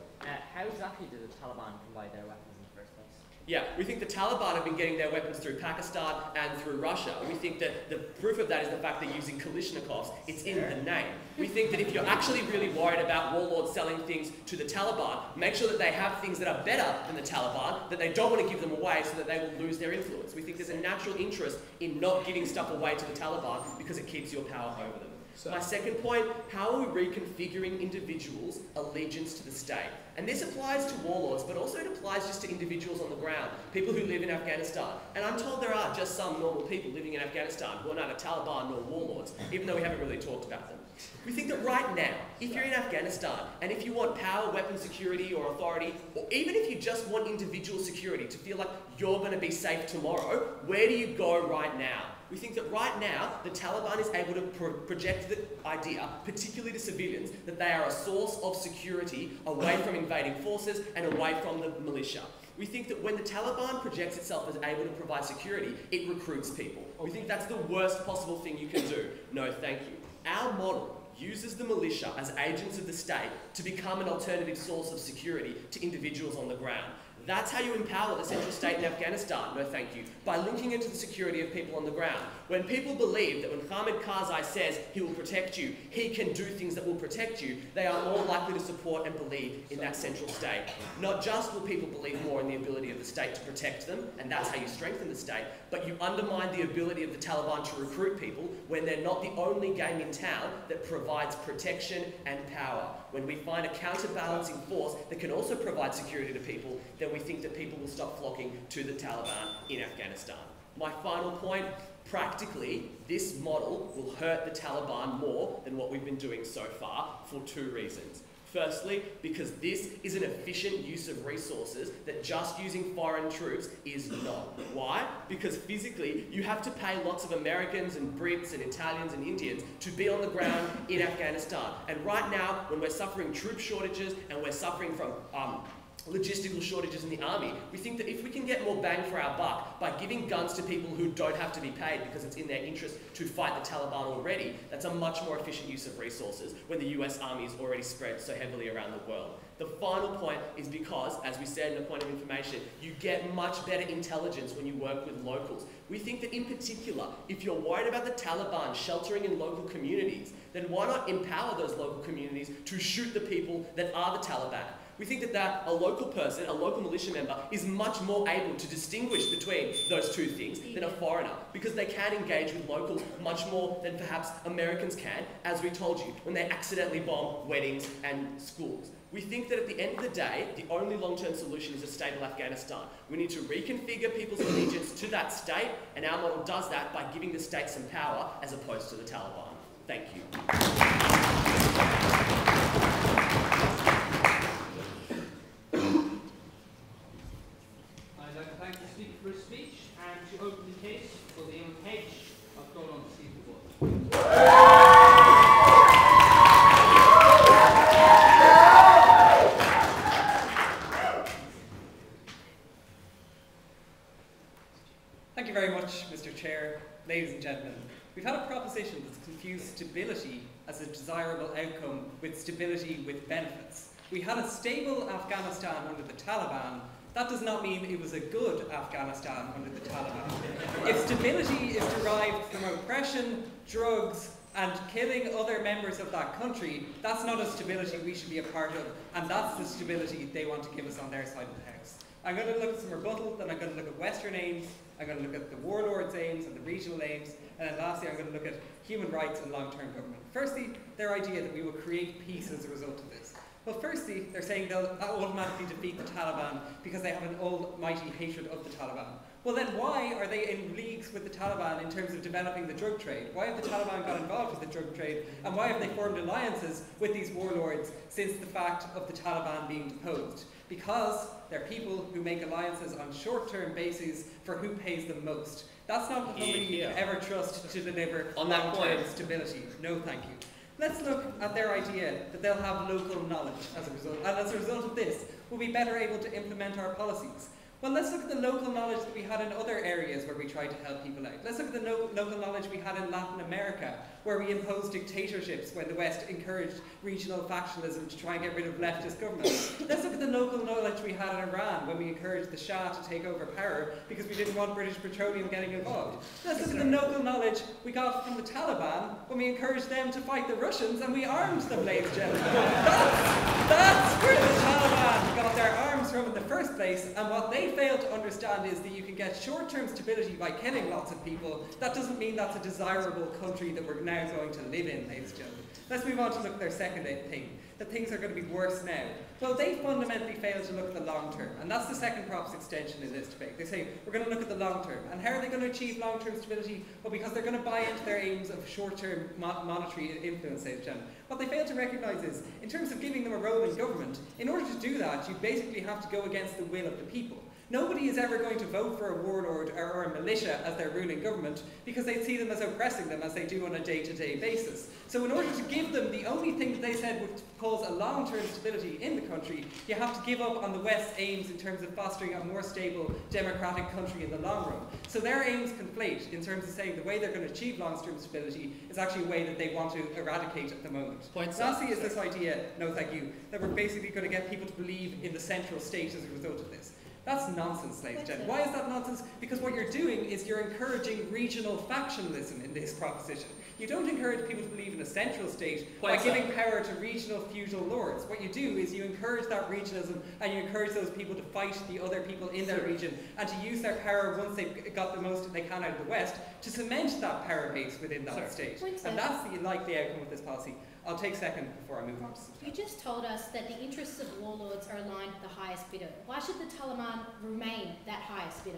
How exactly did the Taliban provide their weapons in the first place? Yeah, we think the Taliban have been getting their weapons through Pakistan and through Russia. We think that the proof of that is the fact they're using Kalashnikovs. It's in the name. We think that if you're actually really worried about warlords selling things to the Taliban, make sure that they have things that are better than the Taliban, that they don't want to give them away so that they will lose their influence. We think there's a natural interest in not giving stuff away to the Taliban because it keeps your power over them. My second point, how are we reconfiguring individuals' allegiance to the state? And this applies to warlords, but also it applies just to individuals on the ground, people who live in Afghanistan. And I'm told there are just some normal people living in Afghanistan who are neither Taliban nor warlords, even though we haven't really talked about them. We think that right now, if you're in Afghanistan, and if you want power, weapon security, or authority, or even if you just want individual security to feel like you're going to be safe tomorrow, where do you go right now? We think that right now, the Taliban is able to project the idea, particularly to civilians, that they are a source of security away from invading forces and away from the militia. We think that when the Taliban projects itself as able to provide security, it recruits people. We think that's the worst possible thing you can do. No, thank you. Our model uses the militia as agents of the state to become an alternative source of security to individuals on the ground. That's how you empower the central state in Afghanistan, no thank you, by linking it to the security of people on the ground. When people believe that when Hamid Karzai says he will protect you, he can do things that will protect you, they are more likely to support and believe in that central state. Not just will people believe more in the ability of the state to protect them, and that's how you strengthen the state, but you undermine the ability of the Taliban to recruit people when they're not the only game in town that provides protection and power. When we find a counterbalancing force that can also provide security to people, then we think that people will stop flocking to the Taliban in Afghanistan. My final point, practically, this model will hurt the Taliban more than what we've been doing so far for two reasons. Firstly, because this is an efficient use of resources that just using foreign troops is not. Why? Because physically, you have to pay lots of Americans and Brits and Italians and Indians to be on the ground in Afghanistan. And right now, when we're suffering troop shortages and we're suffering from logistical shortages in the army, we think that if we can get more bang for our buck by giving guns to people who don't have to be paid because it's in their interest to fight the Taliban already, that's a much more efficient use of resources when the US Army is already spread so heavily around the world. The final point is because, as we said in the point of information, you get much better intelligence when you work with locals. We think that in particular, if you're worried about the Taliban sheltering in local communities, then why not empower those local communities to shoot the people that are the Taliban? We think that a local person, a local militia member, is much more able to distinguish between those two things than a foreigner, because they can engage with locals much more than perhaps Americans can, as we told you, when they accidentally bomb weddings and schools. We think that at the end of the day, the only long-term solution is a stable Afghanistan. We need to reconfigure people's allegiance to that state, and our model does that by giving the state some power as opposed to the Taliban. Thank you. I'd like to thank the speaker for his speech and to open the case for the L&H. I've gone on to see the board. Thank you very much, Mr. Chair. Ladies and gentlemen, we've had a proposition that's confused stability as a desirable outcome with stability with benefits. We had a stable Afghanistan under the Taliban. That does not mean it was a good Afghanistan under the Taliban. If stability is derived from oppression, drugs, and killing other members of that country, that's not a stability we should be a part of, and that's the stability they want to give us on their side of the house. I'm going to look at some rebuttal, then I'm going to look at Western aims, I'm going to look at the warlords' aims and the regional aims, and then lastly I'm going to look at human rights and long-term government. Firstly, their idea that we will create peace as a result of this. Well, firstly, they're saying they'll automatically defeat the Taliban because they have an almighty hatred of the Taliban. Well then, why are they in leagues with the Taliban in terms of developing the drug trade? Why have the Taliban got involved with the drug trade? And why have they formed alliances with these warlords since the fact of the Taliban being deposed? Because they're people who make alliances on short-term bases for who pays them most. That's not somebody you can ever trust to deliver long-term stability. No, thank you. Let's look at their idea that they'll have local knowledge as a result, and as a result of this, we'll be better able to implement our policies. Well, let's look at the local knowledge that we had in other areas where we tried to help people out. Let's look at the local knowledge we had in Latin America, where we imposed dictatorships when the West encouraged regional factionalism to try and get rid of leftist governments. Let's look at the local knowledge we had in Iran when we encouraged the Shah to take over power because we didn't want British petroleum getting involved. Let's look at the local knowledge we got from the Taliban when we encouraged them to fight the Russians and we armed them, ladies and gentlemen. That's where the Taliban got their arms from in the first place, and what they fail to understand is that you can get short-term stability by killing lots of people. That doesn't mean that's a desirable country that we're now going to live in, ladies and gentlemen. Let's move on to look at their second thing, that things are going to be worse now. Well, they fundamentally fail to look at the long term, and that's the second prop's extension in this debate. They say, we're going to look at the long term. And how are they going to achieve long-term stability? Well, because they're going to buy into their aims of short-term monetary influence, ladies and gentlemen. What they fail to recognise is, in terms of giving them a role in government, in order to do that, you basically have to go against the will of the people. Nobody is ever going to vote for a warlord or a militia as their ruling government because they see them as oppressing them as they do on a day-to-day basis. So in order to give them the only thing that they said would cause a long-term stability in the country, you have to give up on the West's aims in terms of fostering a more stable democratic country in the long run. So their aims conflate in terms of saying the way they're going to achieve long-term stability is actually a way that they want to eradicate at the moment. Lastly is this idea, no thank you, that we're basically going to get people to believe in the central state as a result of this. That's nonsense, ladies and gentlemen. Why is that nonsense? Because what you're doing is you're encouraging regional factionalism in this proposition. You don't encourage people to believe in a central state by giving power to regional feudal lords. What you do is you encourage that regionalism and you encourage those people to fight the other people in their region and to use their power once they've got the most they can out of the West to cement that power base within that state. And that's the likely outcome of this policy. I'll take second before I move on to some You just told us that the interests of warlords are aligned with the highest bidder. Why should the Taliban remain that highest bidder?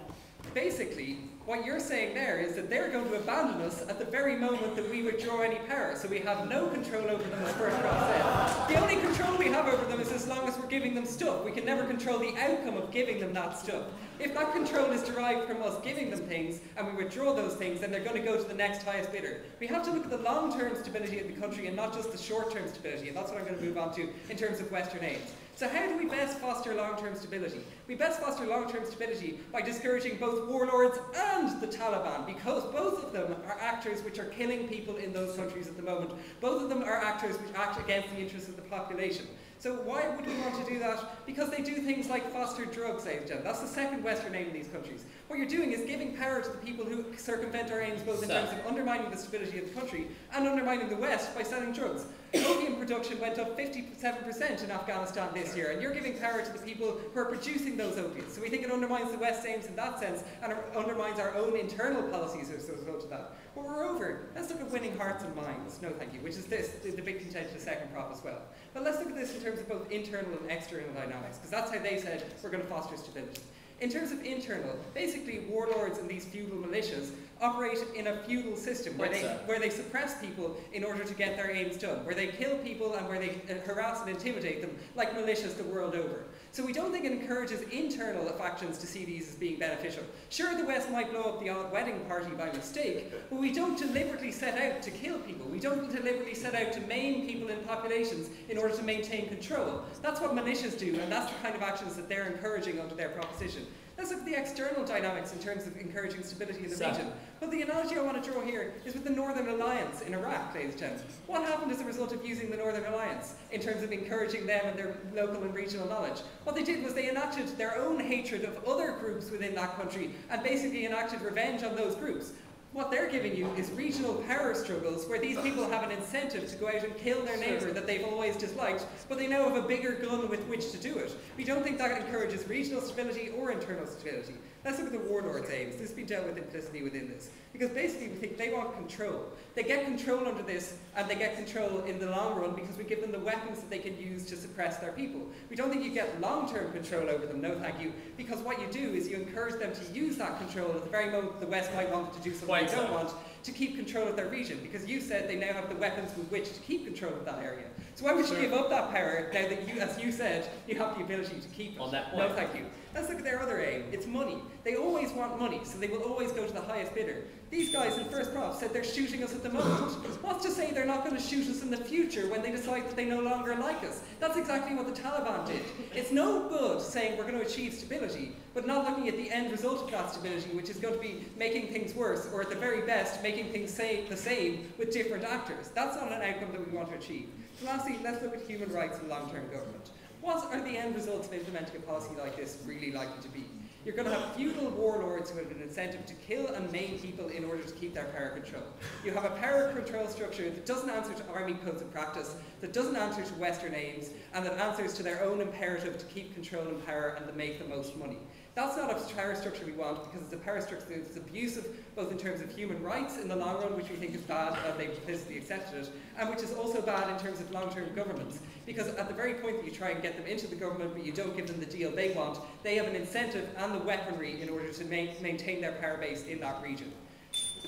Basically, what you're saying there is that they're going to abandon us at the very moment that we withdraw any power, so we have no control over them as first process. The only control we have over them is as long as we're giving them stuff. We can never control the outcome of giving them that stuff. If that control is derived from us giving them things, and we withdraw those things, then they're going to go to the next highest bidder. We have to look at the long-term stability of the country and not just the short-term stability, and that's what I'm going to move on to in terms of Western aims. So how do we best foster long-term stability? We best foster long-term stability by discouraging both warlords and the Taliban, because both of them are actors which are killing people in those countries at the moment. Both of them are actors which act against the interests of the population. So why would we want to do that? Because they do things like foster drugs, ladies and gentlemen. That's the second Western aim in these countries. What you're doing is giving power to the people who circumvent our aims both in terms of undermining the stability of the country and undermining the West by selling drugs. Opium production went up 57% in Afghanistan this year, and you're giving power to the people who are producing those opiates. So we think it undermines the West's aims in that sense, and it undermines our own internal policies as a result of that. But we're over. Let's look at winning hearts and minds. No, thank you. Which is this, the big contention of the second prop as well. But let's look at this in terms of both internal and external dynamics, because that's how they said we're going to foster stability. In terms of internal, basically warlords and these feudal militias operate in a feudal system where they suppress people in order to get their aims done, where they kill people and where they harass and intimidate them, like militias the world over. So we don't think it encourages internal factions to see these as being beneficial. Sure, the West might blow up the odd wedding party by mistake, but we don't deliberately set out to kill people. We don't deliberately set out to maim people in populations in order to maintain control. That's what militias do, and that's the kind of actions that they're encouraging under their proposition. Let's look at the external dynamics in terms of encouraging stability in the region. But the analogy I want to draw here is with the Northern Alliance in Iraq, ladies and gentlemen. What happened as a result of using the Northern Alliance in terms of encouraging them and their local and regional knowledge? What they did was they enacted their own hatred of other groups within that country and basically enacted revenge on those groups. What they're giving you is regional power struggles where these people have an incentive to go out and kill their neighbour that they've always disliked, but they now have a bigger gun with which to do it. We don't think that encourages regional stability or internal stability. Let's look at the warlords' aims. This has been dealt with implicitly within this. Because basically we think they want control. They get control under this, and they get control in the long run because we give them the weapons that they can use to suppress their people. We don't think you get long-term control over them, no thank you, because what you do is you encourage them to use that control at the very moment the West might want to do something they don't want, to keep control of their region, because you said they now have the weapons with which to keep control of that area. So why would you give up that power now that you, as you said, you have the ability to keep it? On that point. No thank you. Let's look at their other aim. It's money. They always want money, so they will always go to the highest bidder. These guys in first prop said they're shooting us at the moment. What's to say they're not going to shoot us in the future when they decide that they no longer like us? That's exactly what the Taliban did. It's no good saying we're going to achieve stability, but not looking at the end result of that stability, which is going to be making things worse, or at the very best, making things the same with different actors. That's not an outcome that we want to achieve. So lastly, let's look at human rights and long-term government. What are the end results of implementing a policy like this really likely to be? You're going to have feudal warlords who have an incentive to kill and maim people in order to keep their power control. You have a power control structure that doesn't answer to army codes of practice, that doesn't answer to Western aims, and that answers to their own imperative to keep control and power and to make the most money. That's not a power structure we want, because it's a power structure that's abusive both in terms of human rights in the long run, which we think is bad, and they've implicitly accepted it, and which is also bad in terms of long-term governance. Because at the very point that you try and get them into the government but you don't give them the deal they want, they have an incentive and the weaponry in order to maintain their power base in that region.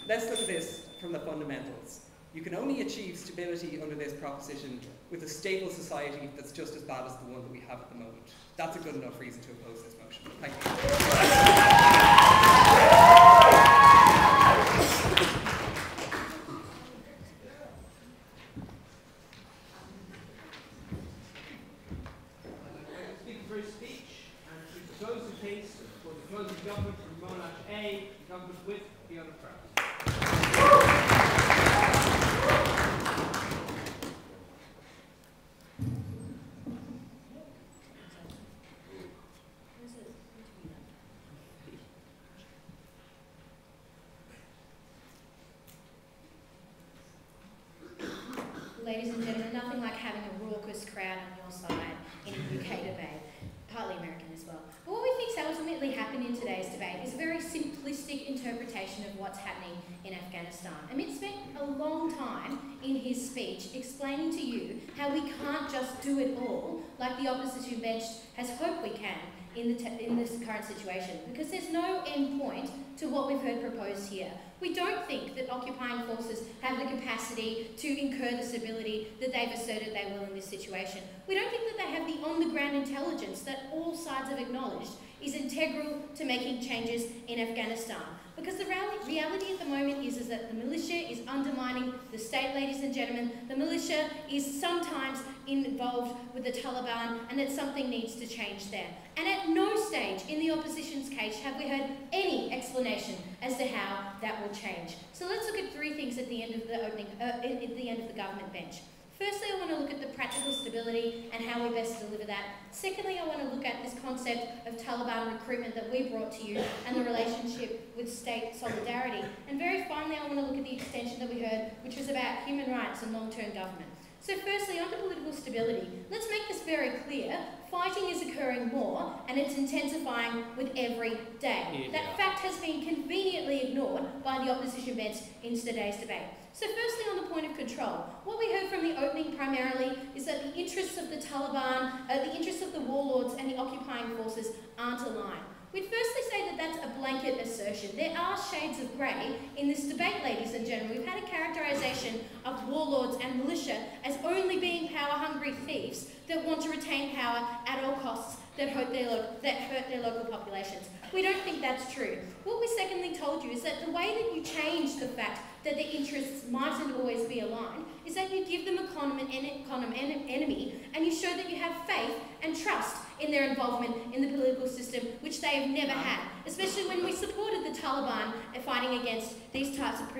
Let's look at this from the fundamentals. You can only achieve stability under this proposition with a stable society that's just as bad as the one that we have at the moment. That's a good enough reason to oppose this motion. Thank you. Government from Monash A, government with the other crowd. Ladies and gentlemen, nothing like having a raucous crowd on your side in a UK debate, partly American as well. But what we think is ultimately happened in today's debate is a very simplistic interpretation of what's happening in Afghanistan. Amit spent a long time in his speech explaining to you how we can't just do it all like the opposition bench has hoped we can in this current situation, because there's no end point to what we've heard proposed here. We don't think that occupying forces have the capacity to incur the stability that they've asserted they will in this situation. We don't think that they have the on-the-ground intelligence that all sides have acknowledged is integral to making changes in Afghanistan. Because the reality at the moment is that the militia is undermining the state, ladies and gentlemen. The militia is sometimes involved with the Taliban, and that something needs to change there. And at no stage in the opposition's case have we heard any explanation as to how that will change. So let's look at three things at the end of the at the end of the government bench. Firstly, I want to look at the practical stability and how we best deliver that. Secondly, I want to look at this concept of Taliban recruitment that we brought to you and the relationship with state solidarity. And very finally, I want to look at the extension that we heard, which was about human rights and long-term government. So firstly, on to political stability. Let's make this very clear. Fighting is occurring more and it's intensifying with every day. That fact has been conveniently ignored by the opposition bench in today's debate. So firstly, on the point of control, what we heard from the opening primarily is that the interests of the Taliban, the interests of the warlords and the occupying forces aren't aligned. We'd firstly say that that's a blanket assertion. There are shades of grey in this debate, ladies and gentlemen. We've had a characterisation of warlords and militia as only being power-hungry thieves that want to retain power at all costs that hurt their local populations. We don't think that's true. What we secondly told you is that the way that you change the fact that their interests mightn't always be aligned is that you give them a common enemy and you show that you have faith and trust in their involvement in the political system, which they have never had, especially when we supported the Taliban fighting against these types of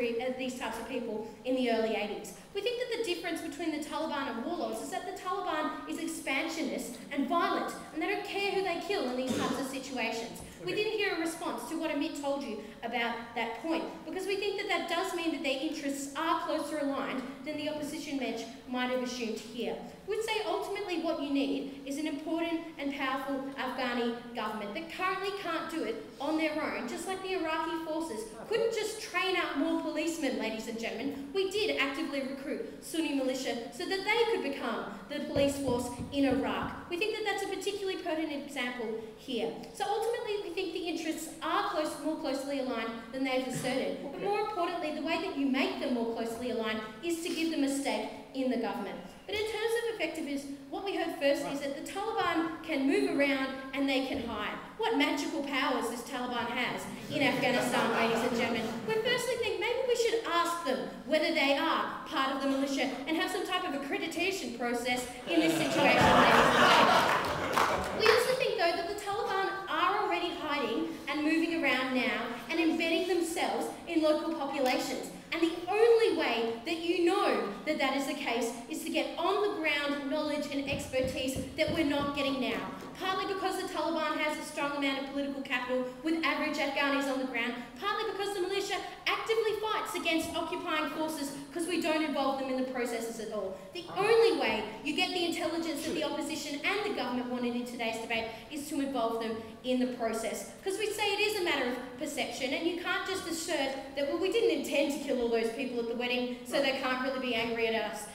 people in the early 80s. We think that the difference between the Taliban and warlords is that the Taliban is expansionist and violent, and they don't care who they kill in these types of situations. We didn't hear a response to what Amit told you about that point, because we think that that does mean that their interests are closer aligned than the opposition bench might have assumed here. We'd say ultimately what you need is an important and powerful Afghani government that currently can't do it on their own, just like the Iraqi forces couldn't just train out more policemen, ladies and gentlemen. We did actively recruit Sunni militia so that they could become the police force in Iraq. We think that that's a particularly pertinent example here. So ultimately, we think the interests are more closely aligned than they've asserted. But more importantly, the way that you make them more closely aligned is to give them a stake in the government. But in terms of effectiveness, what we heard first is that the Taliban can move around and they can hide. What magical powers this Taliban has in Afghanistan, ladies and gentlemen. We firstly think maybe we should ask them whether they are part of the militia and have some type of accreditation process in this situation, ladies and gentlemen. We also think, though, that the Taliban are already hiding and moving around now and embedding themselves in local populations. And the only way that you know that that is the case is to get on-the-ground knowledge and expertise that we're not getting now. Partly because the Taliban has a strong amount of political capital with average Afghanis on the ground, partly because the militia actively fights against occupying forces because we don't involve them in the processes at all. The only way you get the intelligence that the opposition and the government wanted in today's debate is to involve them in the process. Because we say it is a matter of perception, and you can't just assert that, well, we didn't intend to kill all those people at the wedding, so they can't really be angry at us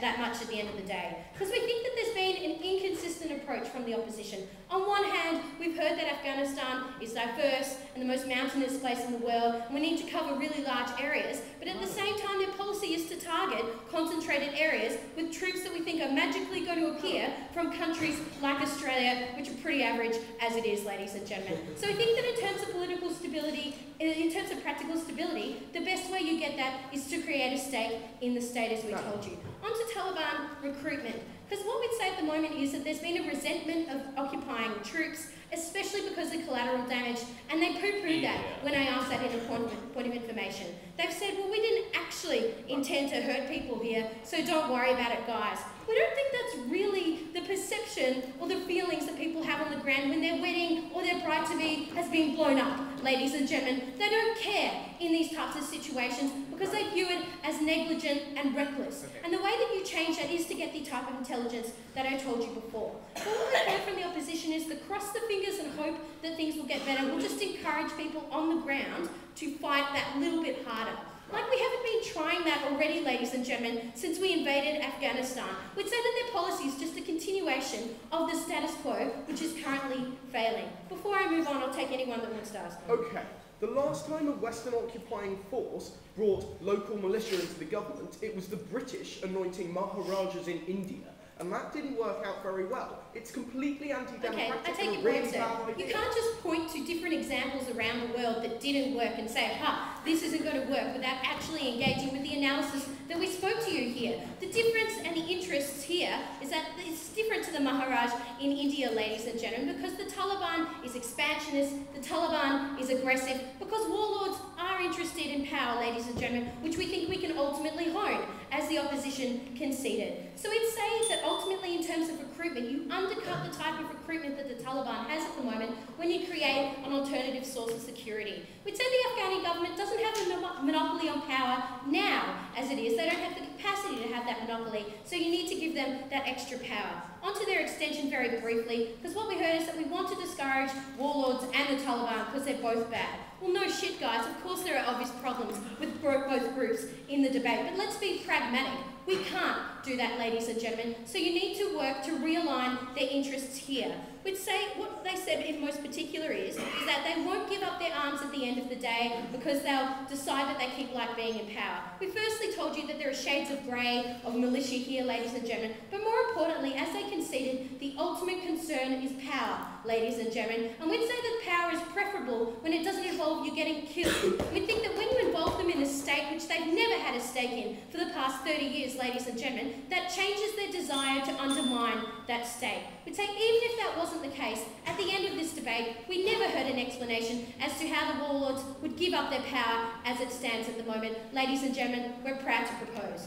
that much at the end of the day. Because we think that there's been an inconsistent approach from the opposition. On one hand, we've heard that Afghanistan is diverse and the most mountainous place in the world, and we need to cover really large areas, but at the same time their policy is to target concentrated areas with troops that we think are magically going to appear from countries like Australia, which are pretty average as it is, ladies and gentlemen. So we think that in terms of political stability, in terms of practical stability, the best way you get that is to create a stake in the state, as we told you. On to Taliban recruitment. Because what we'd say at the moment is that there's been a resentment of occupying troops, especially because of collateral damage, and they poo-pooed that when I asked that in a point of information. They've said, well, we didn't actually intend to hurt people here, so don't worry about it, guys. We don't think that's really the perception or the feelings that people have on the ground when their wedding or their bride-to-be has been blown up, ladies and gentlemen. They don't care in these types of situations because they view it as negligent and reckless. And the way that you change that is to get the type of intelligence that I told you before. But what we've heard from the opposition is to cross the fingers and hope that things will get better. We'll just encourage people on the ground to fight that little bit harder. Like we haven't been trying that already, ladies and gentlemen, since we invaded Afghanistan. We'd say that their policy is just a continuation of the status quo, which is currently failing. Before I move on, I'll take anyone that wants to ask. Okay. The last time a Western occupying force brought local militia into the government, it was the British anointing Maharajas in India. And that didn't work out very well. It's completely anti-democratic. Okay, I take your point, sir. You can't just point to different examples around the world that didn't work and say, ha, this isn't going to work, without actually engaging with the analysis that we spoke to you here. The difference and the interests here is that it's different to the Maharaj in India, ladies and gentlemen, because the Taliban is expansionist, the Taliban is aggressive, because warlords are interested in power, ladies and gentlemen, which we think we can ultimately hone, as the opposition conceded. So we'd say that ultimately in terms of recruitment, you undercut the type of recruitment that the Taliban has at the moment when you create an alternative source of security. We'd say the Afghani government doesn't have a monopoly on power now, as it is, They don't have the capacity to have that monopoly, so you need to give them that extra power. Onto their extension very briefly, because what we heard is that we want to discourage warlords and the Taliban because they're both bad. Well, no shit, guys. Of course there are obvious problems with both groups in the debate, but let's be pragmatic. We can't do that, ladies and gentlemen, so you need to work to realign their interests here. We'd say what they said in most particular is that they won't give up their arms at the end of the day because they'll decide that they keep like being in power. We firstly told you that there are shades of grey of militia here, ladies and gentlemen, but more importantly, as they conceded, the ultimate concern is power, ladies and gentlemen, and we'd say that power is preferable when it doesn't involve you getting killed. We think that when you involve them in a state which they've never had a stake in for the past 30 years, ladies and gentlemen, that changes their desire to undermine that state. We'd say even if that wasn't the case, at the end of this debate, we never heard an explanation as to how the warlords would give up their power as it stands at the moment. Ladies and gentlemen, we're proud to propose.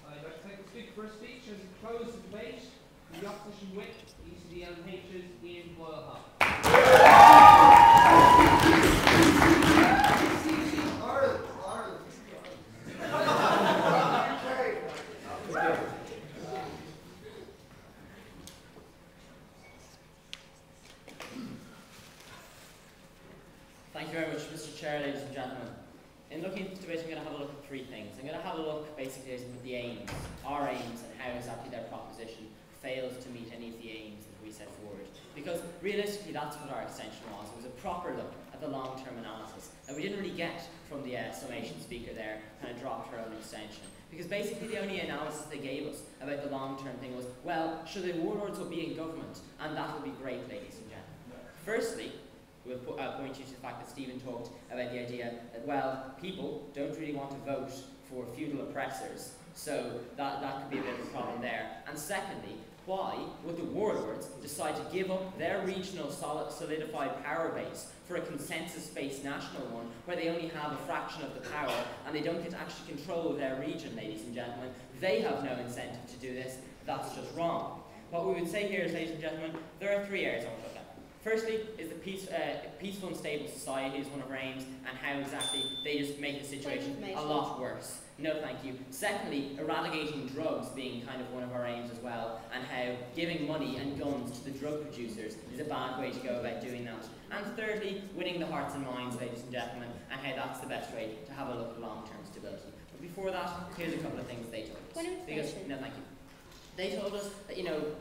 I'd like to take the speaker for a speech as we close the debate. The opposition whip, UCD L&H's in Royal Hub. Thank you very much, Mr. Chair, ladies and gentlemen. In looking at this debate, I'm going to have a look at three things. I'm going to have a look, basically, at the aims, our aims, and how exactly their proposition fails to meet any of the aims that we set forward. Because realistically, that's what our extension was. It was a proper look at the long-term analysis that we didn't really get from the summation speaker there, kind of dropped her own extension. Because basically the only analysis they gave us about the long-term thing was, well, should the warlords will be in government, and that would be great, ladies and gentlemen. Firstly, we'll point you to the fact that Stephen talked about the idea that, well, people don't really want to vote for feudal oppressors, so that could be a bit of a problem there. And secondly, why would the warlords decide to give up their regional solidified power base for a consensus-based national one where they only have a fraction of the power and they don't get to actually control their region, ladies and gentlemen? They have no incentive to do this. That's just wrong. What we would say here is, ladies and gentlemen, there are three areas I want to look at. Firstly is the peaceful and stable society is one of our aims, and how exactly they just make the situation a lot worse. No thank you. Secondly, eradicating drugs being kind of one of our aims as well, and how giving money and guns to the drug producers is a bad way to go about doing that. And thirdly, winning the hearts and minds, ladies and gentlemen, and how that's the best way to have a look at long-term stability. But before that, here's a couple of things they told us. No thank you. They told us that,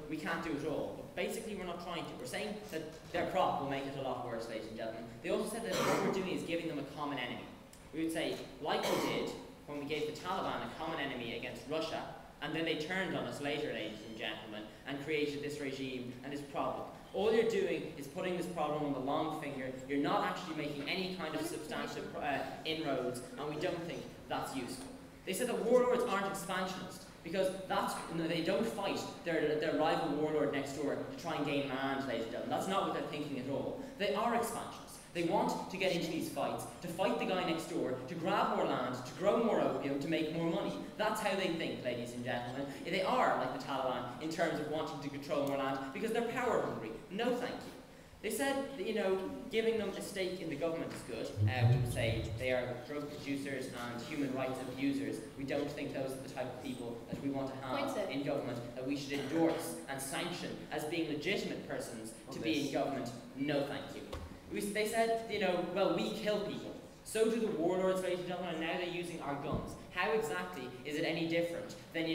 we can't do it all. But basically, we're not trying to. We're saying that their prop will make it a lot worse, ladies and gentlemen. They also said that what we're doing is giving them a common enemy. We would say, like we did when we gave the Taliban a common enemy against Russia, and then they turned on us later, ladies and gentlemen, and created this regime and this problem. All you're doing is putting this problem on the long finger. You're not actually making any kind of substantive inroads, and we don't think that's useful. They said that warlords aren't expansionist, because they don't fight their rival warlord next door to try and gain land, ladies and gentlemen. That's not what they're thinking at all. They are expansionists. They want to get into these fights, to fight the guy next door, to grab more land, to grow more opium, to make more money. That's how they think, ladies and gentlemen. They are like the Taliban in terms of wanting to control more land, because they're power hungry. No thank you. They said that, giving them a stake in the government is good. We would say they are drug producers and human rights abusers. We don't think those are the type of people that we want to have in government, that we should endorse and sanction as being legitimate persons to be in government. No thank you. They said, well, we kill people. So do the warlords, ladies and gentlemen, and now they're using our guns. How exactly is it any different than,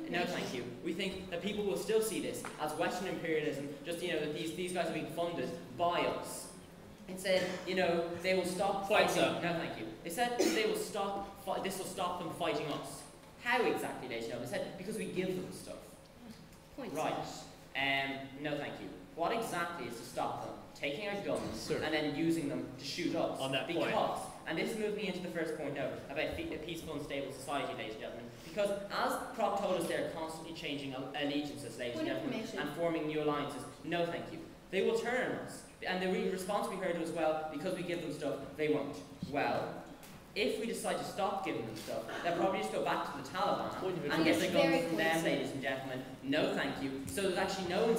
no thank you. We think that people will still see this as Western imperialism, just, that these guys are being funded by us. It said, they will stop fighting. No thank you. They said they will stop, this will stop them fighting us. How exactly, ladies and gentlemen? They said, because we give them stuff. Right. No thank you. What exactly is to stop them taking our guns and then using them to shoot us? On that point. And this moves me into the first point now, about a peaceful and stable society, ladies and gentlemen. Because as Prop told us, they're constantly changing allegiances, ladies and gentlemen, and forming new alliances. No thank you. They will turn on us. And the response we heard was, well, because we give them stuff, they won't. Well, If we decide to stop giving them stuff, they'll probably just go back to the Taliban and get the guns from them, ladies and gentlemen. No, thank you. So there's actually no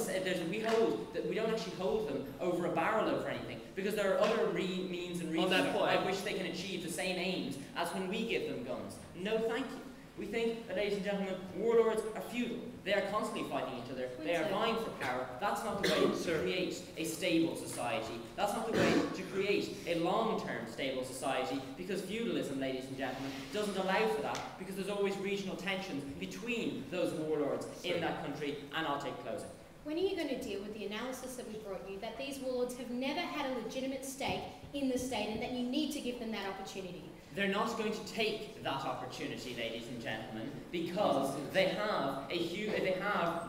we don't actually hold them over a barrel over anything, because there are other means and reasons by which they can achieve the same aims as when we give them guns. No, thank you. We think that, ladies and gentlemen, warlords are feudal. They are constantly fighting each other. They are vying for power. That's not the way to create a stable society. That's not the way to create a long-term stable society, because feudalism, ladies and gentlemen, doesn't allow for that, because there's always regional tensions between those warlords in that country. And I'll take closing. When are you going to deal with the analysis that we brought you, that these warlords have never had a legitimate stake in the state and that you need to give them that opportunity? They're not going to take that opportunity, ladies and gentlemen, because they have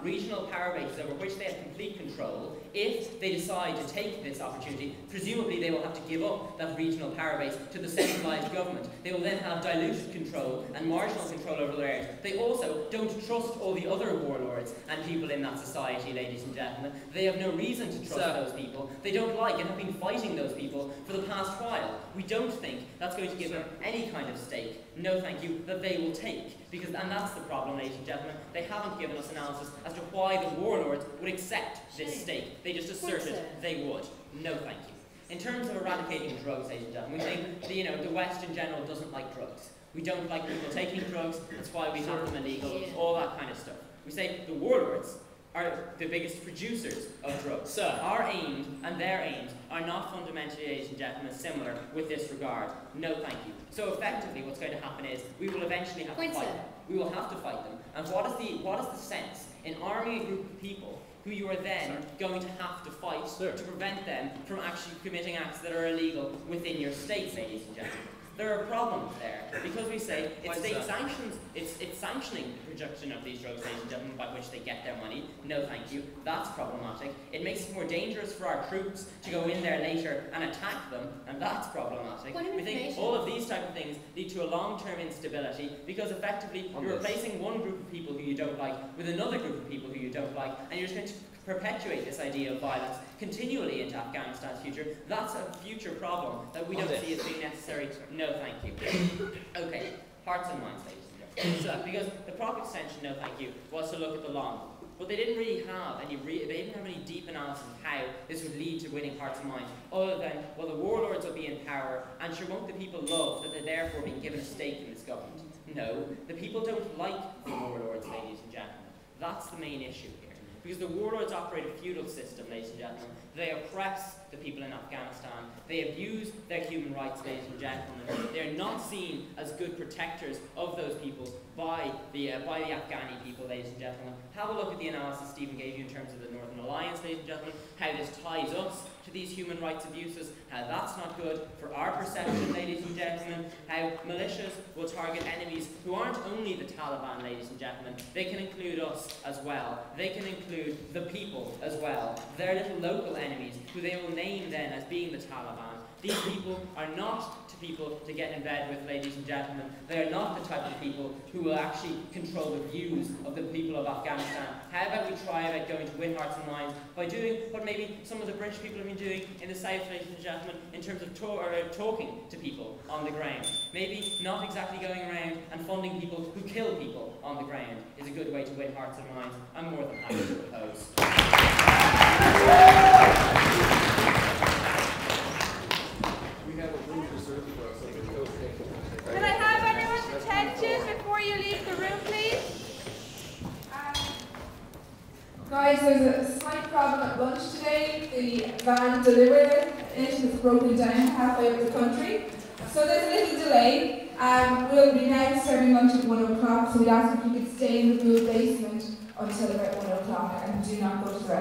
regional power bases over which they have complete control. If they decide to take this opportunity, presumably they will have to give up that regional power base to the centralised government. They will then have diluted control and marginal control over their areas. They also don't trust all the other warlords and people in that society, ladies and gentlemen. They have no reason to trust those people. They don't like and have been fighting those people for the past while. We don't think that's going to give them any kind of stake, no thank you, that they will take. And that's the problem, ladies and gentlemen. They haven't given us analysis as to why the warlords would accept this stake. They just asserted they would. No thank you. In terms of eradicating drugs, ladies and gentlemen, we think the West in general doesn't like drugs. We don't like people taking drugs, that's why we have them illegal, all that kind of stuff. We say the warlords are the biggest producers of drugs. So our aims and their aims are not fundamentally, ladies and gentlemen, similar with this regard. No thank you. So effectively what's going to happen is we will eventually have to fight them. We will have to fight them. And what is the sense in arming a group of people who you are then going to have to fight to prevent them from actually committing acts that are illegal within your state, ladies and gentlemen? There are problems there, because we say it's sanctioning the production of these drugs, ladies and gentlemen, by which they get their money. No thank you. That's problematic. It makes it more dangerous for our troops to go in there later and attack them, and that's problematic. We think all of these type of things lead to a long-term instability, because effectively you're replacing one group of people who you don't like with another group of people who you don't like, and you're just going to perpetuate this idea of violence continually into Afghanistan's future. That's a future problem that we don't see as being necessary. No, thank you. Okay, hearts and minds, ladies and gentlemen. Because the proper extension, no, thank you, was to look at the long. But they didn't really have any deep analysis of how this would lead to winning hearts and minds, other than, well, the warlords will be in power, and sure, won't the people love that they're therefore being given a stake in this government? No, the people don't like the warlords, ladies and gentlemen. That's the main issue here. Because the warlords operate a feudal system, ladies and gentlemen. They oppress the people in Afghanistan. They abuse their human rights, ladies and gentlemen. They are not seen as good protectors of those people by the Afghani people, ladies and gentlemen. Have a look at the analysis Stephen gave you in terms of the Northern Alliance, ladies and gentlemen, how this ties us to these human rights abuses, how that's not good for our perception, ladies and gentlemen, how militias will target enemies who aren't only the Taliban, ladies and gentlemen, they can include us as well. They can include the people as well. Their little local enemies, who they will name then as being the Taliban. These people are not people to get in bed with, ladies and gentlemen. They are not the type of people who will actually control the views of the people of Afghanistan. How about we try about going to win hearts and minds by doing what maybe some of the British people have been doing in the South, ladies and gentlemen, in terms of talking to people on the ground. Maybe not exactly going around and funding people who kill people on the ground is a good way to win hearts and minds. I'm more than happy to oppose. Can I have everyone's attention before you leave the room, please? Guys, there's a slight problem at lunch today. The van delivering it has broken down halfway up the country. So there's a little delay. We'll be now serving lunch at 1 o'clock, so we'd ask if you could stay in the blue basement until about 1 o'clock and do not go to the rest.